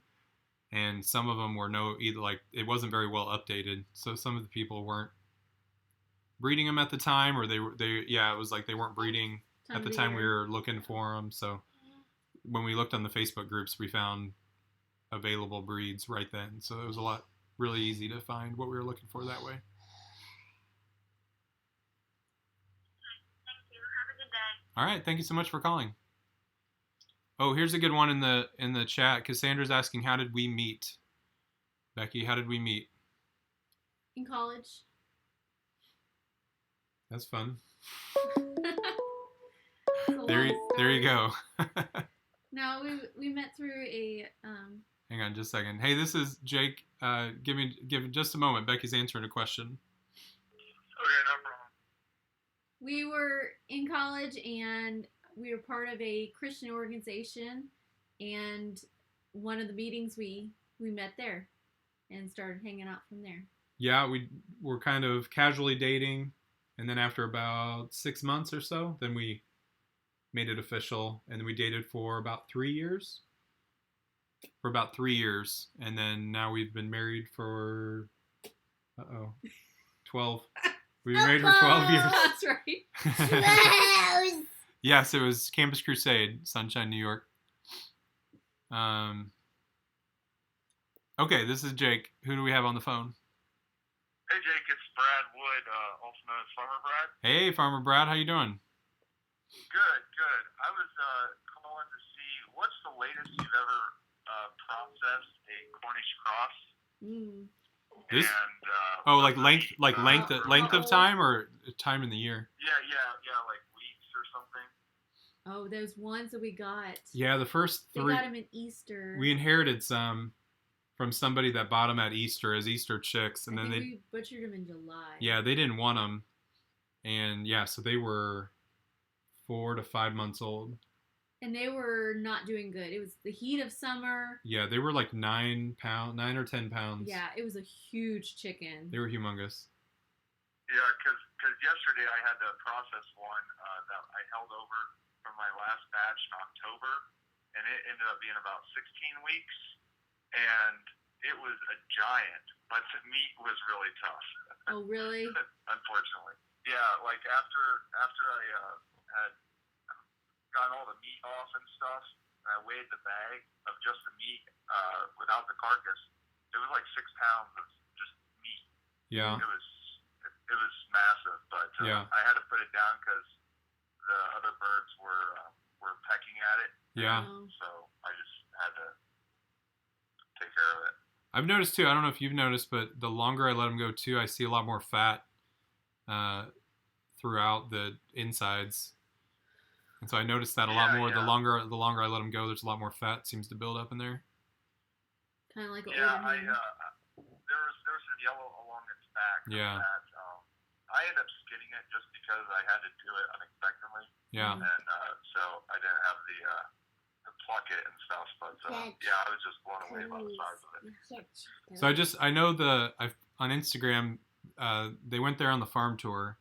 and some of them were it wasn't very well updated. So some of the people weren't breeding them at the time, or it was like they weren't breeding at the time we were looking for them. So when we looked on the Facebook groups, we found available breeds right then. So it was really easy to find what we were looking for that way. Thank you. Have a good day. All right, thank you so much for calling. Oh, here's a good one in the chat. Cassandra's asking, how did we meet? Becky, how did we meet? In college. That's fun. There you go. No, we met through a Hang on just a second. Hey, this is Jake. Give just a moment. Becky's answering a question. Okay, no problem. We were in college and we were part of a Christian organization, and one of the meetings we met there and started hanging out from there. Yeah, we were kind of casually dating, and then after about 6 months or so, then we made it official, and we dated for about 3 years. For about 3 years, and then now we've been married for 12. We've been married for 12 years. That's right. Yes, it was Campus Crusade, Sunshine, New York. Okay, this is Jake. Who do we have on the phone? Hey, Jake, it's Brad Wood, also known as Farmer Brad. Hey, Farmer Brad, how you doing? Good. I was calling to see what's the latest you've ever processed a Cornish cross. This? And length of time or time in the year? Yeah, like weeks or something. Oh, those ones that we got. Yeah, the first 3. We got them in Easter. We inherited some from somebody that bought them at Easter as Easter chicks, and then we butchered them in July. Yeah, they didn't want them, and yeah, so they were 4 to 5 months old. And they were not doing good. It was the heat of summer. Yeah, they were like 9 or 10 pounds. Yeah, it was a huge chicken. They were humongous. Yeah, because yesterday I had to process one that I held over from my last batch in October, and it ended up being about 16 weeks, and it was a giant, but the meat was really tough. Oh, really? Unfortunately. Yeah, like after I had gotten all the meat off and stuff, and I weighed the bag of just the meat without the carcass, it was like 6 pounds of just meat. Yeah. It was massive, but Yeah. I had to put it down because the other birds were pecking at it. Yeah. So I just had to take care of it. I've noticed too, I don't know if you've noticed, but the longer I let them go too, I see a lot more fat throughout the insides. And so I noticed that a lot more. Yeah. The longer I let them go, there's a lot more fat seems to build up in there. Kind of like an Yeah, older hen. there was some yellow along its back. Yeah. That, I ended up skinning it just because I had to do it unexpectedly. Yeah. And so I didn't have the pluck it and stuff. But yeah, I was just blown away by the size of it. So I know on Instagram, they went there on the farm tour,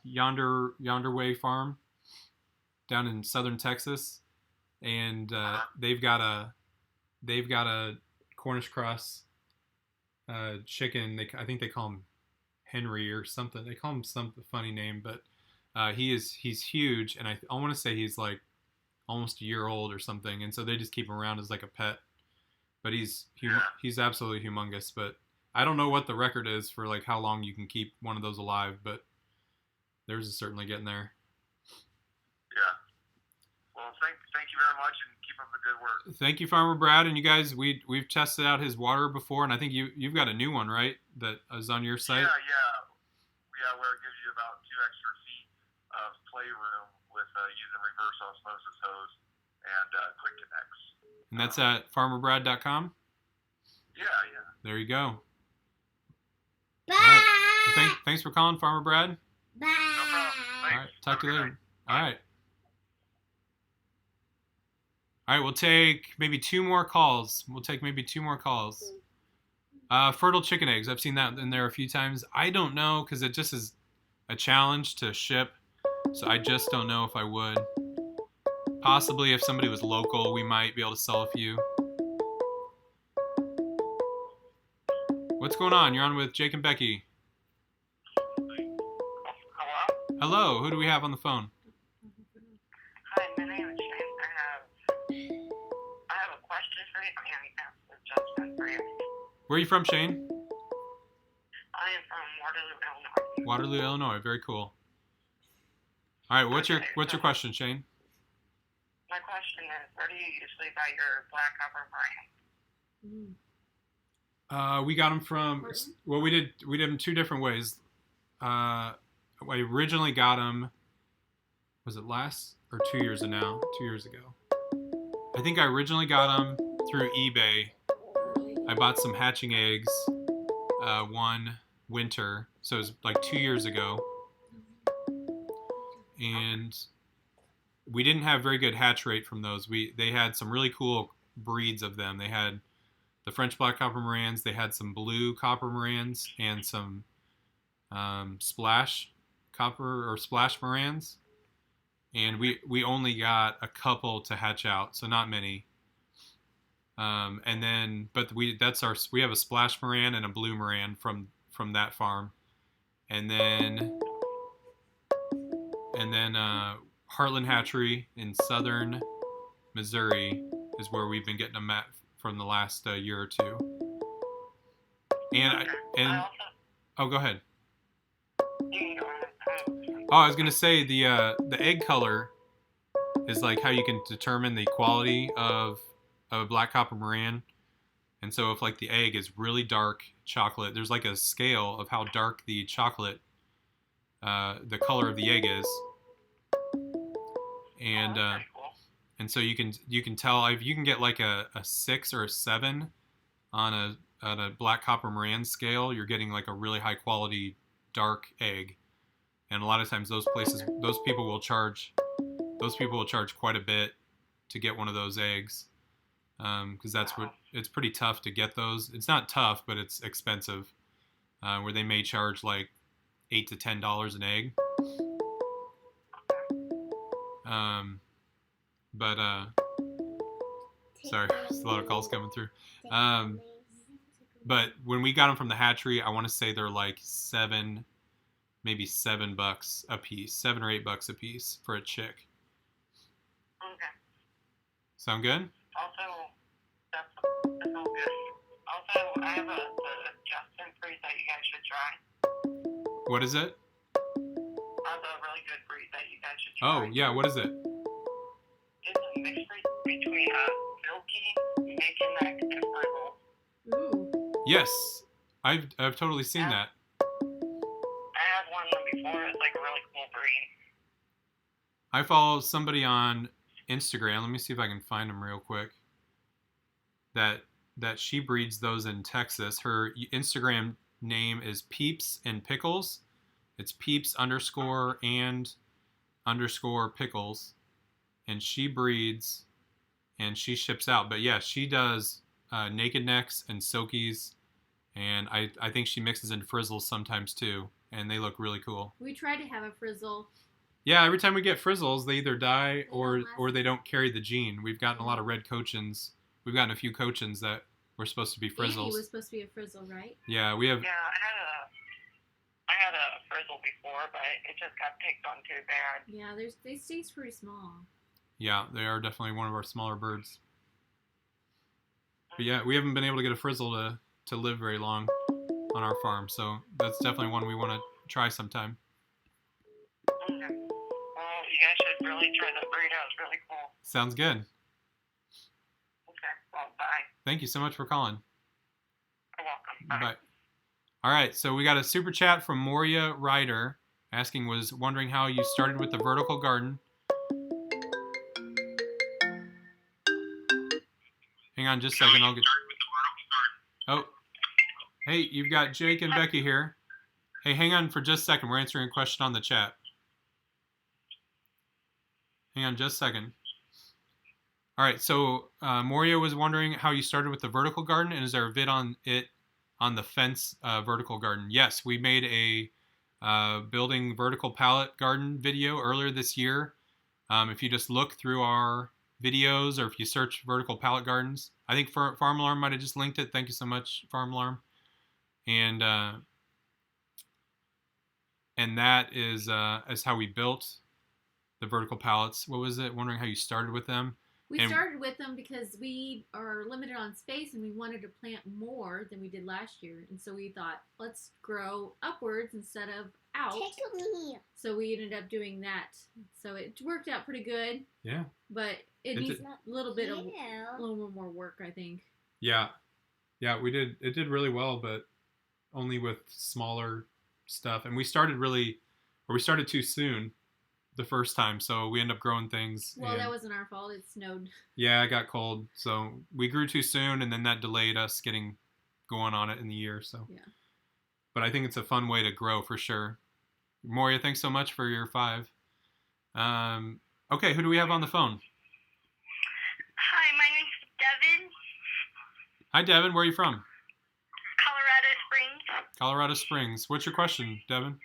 Yonder Way Farm, down in southern Texas, and they've got a Cornish cross chicken. I think they call him Henry or something. They call him some funny name, but he's huge, and I want to say he's like almost a year old or something, and so they just keep him around as like a pet. But he's absolutely humongous. But I don't know what the record is for like how long you can keep one of those alive, but theirs is certainly getting there. Yeah. Well, thank you very much, and keep up the good work. Thank you, Farmer Brad, and you guys. We've tested out his water before, and I think you've got a new one, right? That is on your site. Yeah, where it gives you about 2 extra feet of playroom with using reverse osmosis hose and quick connects. And that's at farmerbrad.com? Yeah. There you go. Bye. All right. Well, thanks for calling, Farmer Brad. Bye. No problem. Thanks. All right. Talk to you Have a later. good All right. All right. We'll take maybe 2 more calls. Fertile chicken eggs. I've seen that in there a few times. I don't know because it just is a challenge to ship. So I just don't know if I would. Possibly if somebody was local, we might be able to sell a few. What's going on? You're on with Jake and Becky. Hello? Hello. Who do we have on the phone? Hi, my name is Shane. I have a question for you. I mean, I have a judgment for you. Where are you from, Shane? I am from Waterloo, Illinois. Waterloo, Illinois. Very cool. All right. What's your question, Shane? My question is, where do you usually buy your black copper brine? We got them from. Well, we did them 2 different ways. I originally got them. Was it last or 2 years ago? 2 years ago. I think I originally got them through eBay. I bought some hatching eggs one winter, so it was like 2 years ago, and we didn't have very good hatch rate from those. They had some really cool breeds of them. They had the French black copper Marans, they had some blue copper Marans, and some splash copper or splash Marans. And we only got a couple to hatch out, so not many. And then, but we have a splash Maran and a blue Maran from that farm, and then Heartland Hatchery in southern Missouri is where we've been getting them at from the last year or 2. Oh, go ahead. Oh, I was gonna say the egg color is like how you can determine the quality of a black copper Maran. And so if like the egg is really dark chocolate, there's like a scale of how dark the chocolate, the color of the egg is. And so you can tell if you can get like a 6 or a 7 on a black copper Maran scale, you're getting like a really high quality dark egg. And a lot of times those people will charge those people will charge quite a bit to get one of those eggs, because it's pretty tough to get those. It's not tough, but it's expensive, where they may charge like $8 to $10 an egg. But sorry, there's a lot of calls coming through. But when we got them from the hatchery, I want to say they're like maybe $7 a piece, $7 or $8 a piece for a chick. Okay. Sound good? Also, that's all good. Also, I have a Justin breed that you guys should try. What is it? I have a really good breed that you guys should try. Oh, yeah, what is it? It's a mixed breed between Milky, Macon Neck, and Purple. Ooh. Yes, I've totally seen that. I had one before. It's like a really cool breed. I follow somebody on Instagram. Let me see if I can find him real quick. That she breeds those in Texas. Her Instagram name is Peeps and Pickles. It's Peeps _and_ Pickles, and she breeds and she ships out. But yeah, she does naked necks and silkies, and I think she mixes in frizzles sometimes too, and they look really cool. We tried to have a frizzle. Yeah, every time we get frizzles, they either die or they don't carry the gene. We've gotten a lot of red cochins. We've gotten a few cochins that were supposed to be frizzles. Andy was supposed to be a frizzle, right? Yeah, we have. Yeah, I had a frizzle before, but it just got picked on too bad. Yeah, they stay pretty small. Yeah, they are definitely one of our smaller birds. But yeah, we haven't been able to get a frizzle to live very long on our farm, so that's definitely one we want to try sometime. Okay. Well, you guys should really try that breed out. It's really cool. Sounds good. Okay. Well, bye. Thank you so much for calling. You're welcome. Bye. Bye. All right, so we got a super chat from Moria Ryder was wondering how you started with the vertical garden. Hang on just a second, I'll get... Oh, hey, you've got Jake and Becky here. Hey, hang on for just a second. We're answering a question on the chat. Hang on just a second. All right, so Moria was wondering how you started with the vertical garden, and is there a vid on it on the fence vertical garden? Yes, we made a building vertical pallet garden video earlier this year. If you just look through our videos, or if you search vertical pallet gardens, I think Farm Alarm might have just linked it. Thank you so much, Farm Alarm. And that is how we built the vertical pallets. What was it? Wondering how you started with them. We started with them because we are limited on space and we wanted to plant more than we did last year. And so we thought, let's grow upwards instead of out. Take me. So we ended up doing that. So it worked out pretty good. Yeah. But it needs a little more work, I think. Yeah. Yeah, we did. It did really well, but only with smaller stuff. And we started too soon the first time, so we ended up growing things. Well, that wasn't our fault. It snowed. Yeah, it got cold, so we grew too soon, and then that delayed us getting going on it in the year. So yeah. But I think it's a fun way to grow for sure. Moria, thanks so much for your 5. Okay, who do we have on the phone? Hi, my name's Devin. Hi, Devin. Where are you from? Colorado Springs. Colorado Springs. What's your question, Devin?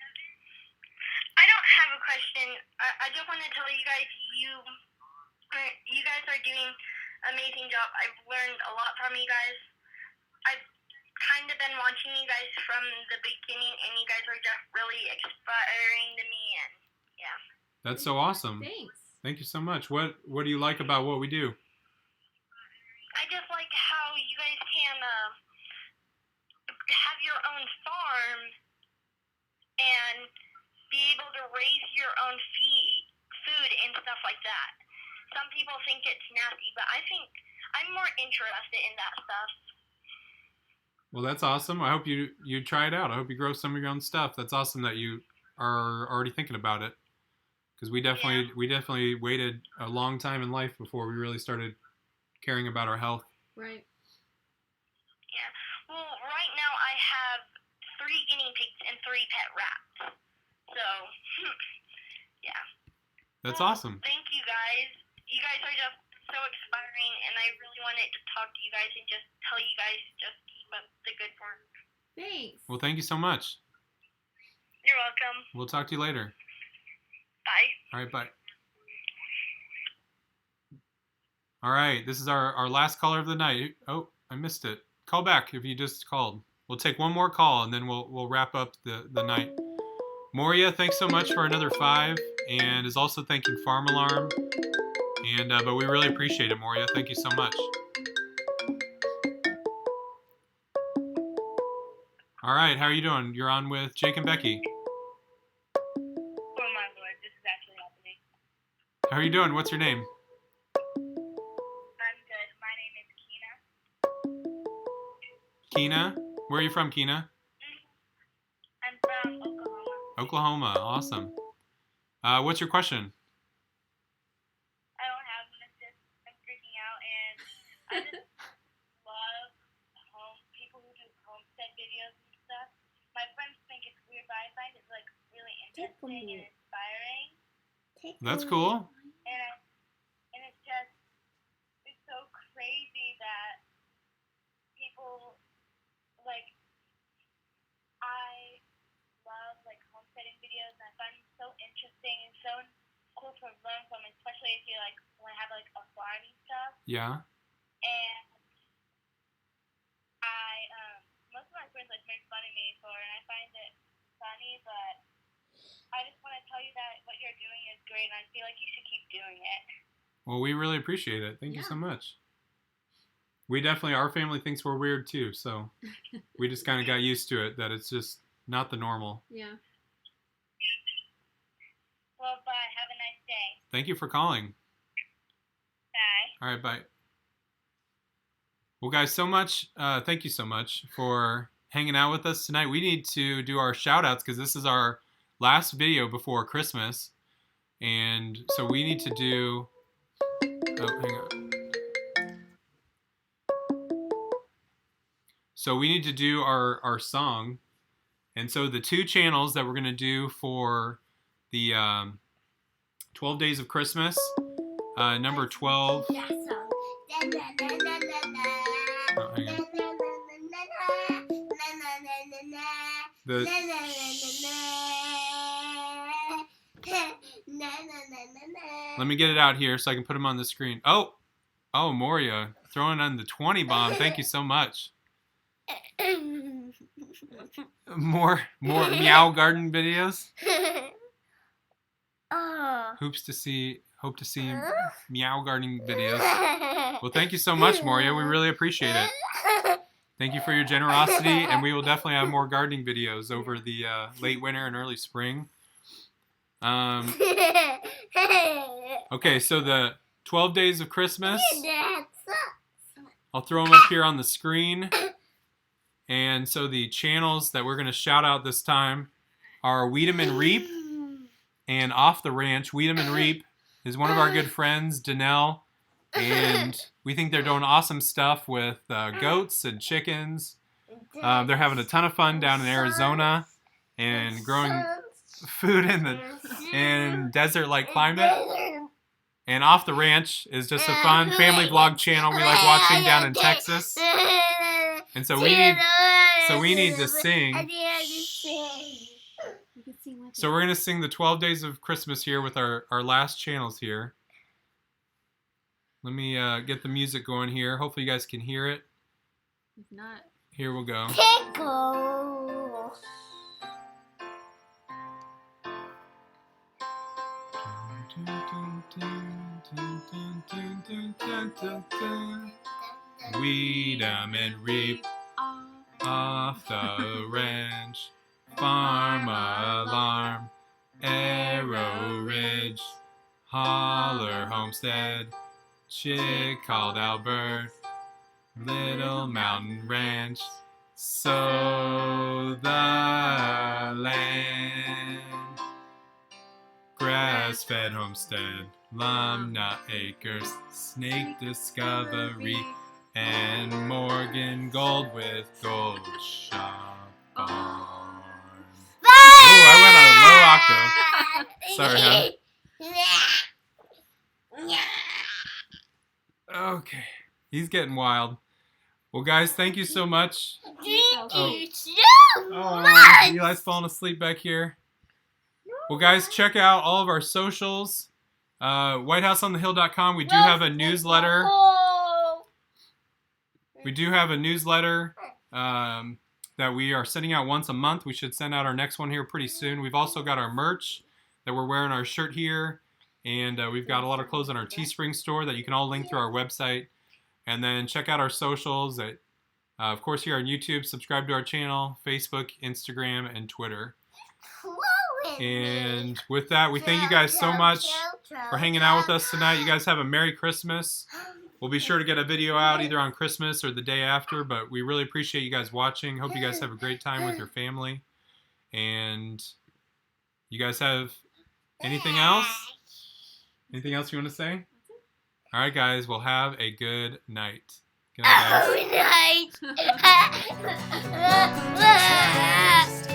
I don't have a question. I just want to tell you guys you guys are doing an amazing job. I've learned a lot from you guys. I've kind of been watching you guys from the beginning, and you guys are just really inspiring to me. And yeah. That's so awesome. Thanks. Thank you so much. What do you like about what we do? I just like how you guys can have your own farm and be able to raise your own food and stuff like that. Some people think it's nasty, but I think I'm more interested in that stuff. Well, that's awesome. I hope you try it out. I hope you grow some of your own stuff. That's awesome that you are already thinking about it. Because we definitely waited a long time in life before we really started caring about our health. Right. Yeah. Well, right now I have 3 guinea pigs and 3 pet rats. So, yeah. That's Well, awesome. Thank you guys. You guys are just so inspiring, and I really wanted to talk to you guys and just tell you guys just keep up the good work. Thanks. Well, thank you so much. You're welcome. We'll talk to you later. Bye. All right, bye. All right, this is our last caller of the night. Oh, I missed it. Call back if you just called. We'll take one more call and then we'll wrap up the night. Moria, thanks so much for another 5, and is also thanking Farm Alarm. And but we really appreciate it, Moria. Thank you so much. All right, how are you doing? You're on with Jake and Becky. Oh my lord, this is actually happening. How are you doing? What's your name? I'm good. My name is Keena. Keena? Where are you from, Keena? I'm from Oklahoma. Oklahoma. Awesome. What's your question? I don't have one. It's just I'm freaking out, and I just love people who do homestead videos and stuff. My friends think it's weird, but I find it like really interesting and inspiring. That's cool. And it's just it's so crazy that people like I love like homesteading videos, and I find them so interesting and so cool to learn from, especially if you like want to have like a farm and stuff. Yeah. And most of my friends like make fun of me for it, and I find it funny, but I just want to tell you that what you're doing is great, and I feel like you should keep doing it. Well, we really appreciate it. Thank you Yeah. so much. We definitely, our family thinks we're weird too, so we just kind of got used to it, that it's just not the normal. Yeah. Well, bye. Have a nice day. Thank you for calling. Bye. All right, bye. Well, guys, thank you so much for hanging out with us tonight. We need to do our shout outs because this is our last video before Christmas. And so we need to do, hang on. So we need to do our song. And so the 2 channels that we're going to do for the 12 Days of Christmas, number 12. That song. Oh, hang on. The, let me get it out here so I can put them on the screen. Oh, Moria, throwing on the 20 bomb. Thank you so much. More Meow Garden videos. Hope to see Meow Garden videos. Well, thank you so much, Moria. We really appreciate it. Thank you for your generosity, and we will definitely have more gardening videos over the late winter and early spring. Okay, so the 12 Days of Christmas, I'll throw them up here on the screen. And so the channels that we're going to shout out this time are Weed'em and Reap and Off the Ranch. Weed'em and Reap is one of our good friends, Danelle, and we think they're doing awesome stuff with goats and chickens. They're having a ton of fun down in Arizona and growing food in desert-like climate. And Off the Ranch is just a fun family vlog channel we like watching down in Texas. And so we need to sing. So we're going to sing the 12 Days of Christmas here with our last channels here. Let me get the music going here. Hopefully you guys can hear it. If not, here we'll go. Pickle. Weed'em and Reap off the ranch. Farm Alarm, Arrow Ridge, Holler Homestead, Chick called Albert, Little Mountain Ranch, Sow the Land, Grass-Fed Homestead, Lumnut Acres, Snake Discovery, and Morgan Gold with Gold Shop Barn. Ooh, I went on a low octave. Sorry, hon. Okay. He's getting wild. Well, guys, thank you so much. Thank you so Oh, much. Eli's falling asleep back here. Well, guys, check out all of our socials. WhiteHouseOnTheHill.com. We do have a newsletter. We do have a newsletter that we are sending out once a month. We should send out our next one here pretty soon. We've also got our merch that we're wearing our shirt here. And we've got a lot of clothes on our Teespring store that you can all link through our website. And then check out our socials. Of course, here on YouTube. Subscribe to our channel, Facebook, Instagram, and Twitter. And with that, we thank you guys so much for hanging out with us tonight. You guys have a Merry Christmas. We'll be sure to get a video out either on Christmas or the day after, but we really appreciate you guys watching. Hope you guys have a great time with your family. And you guys have anything else? Anything else you want to say? All right, guys. Well, have a good night. Good night, guys. Good night.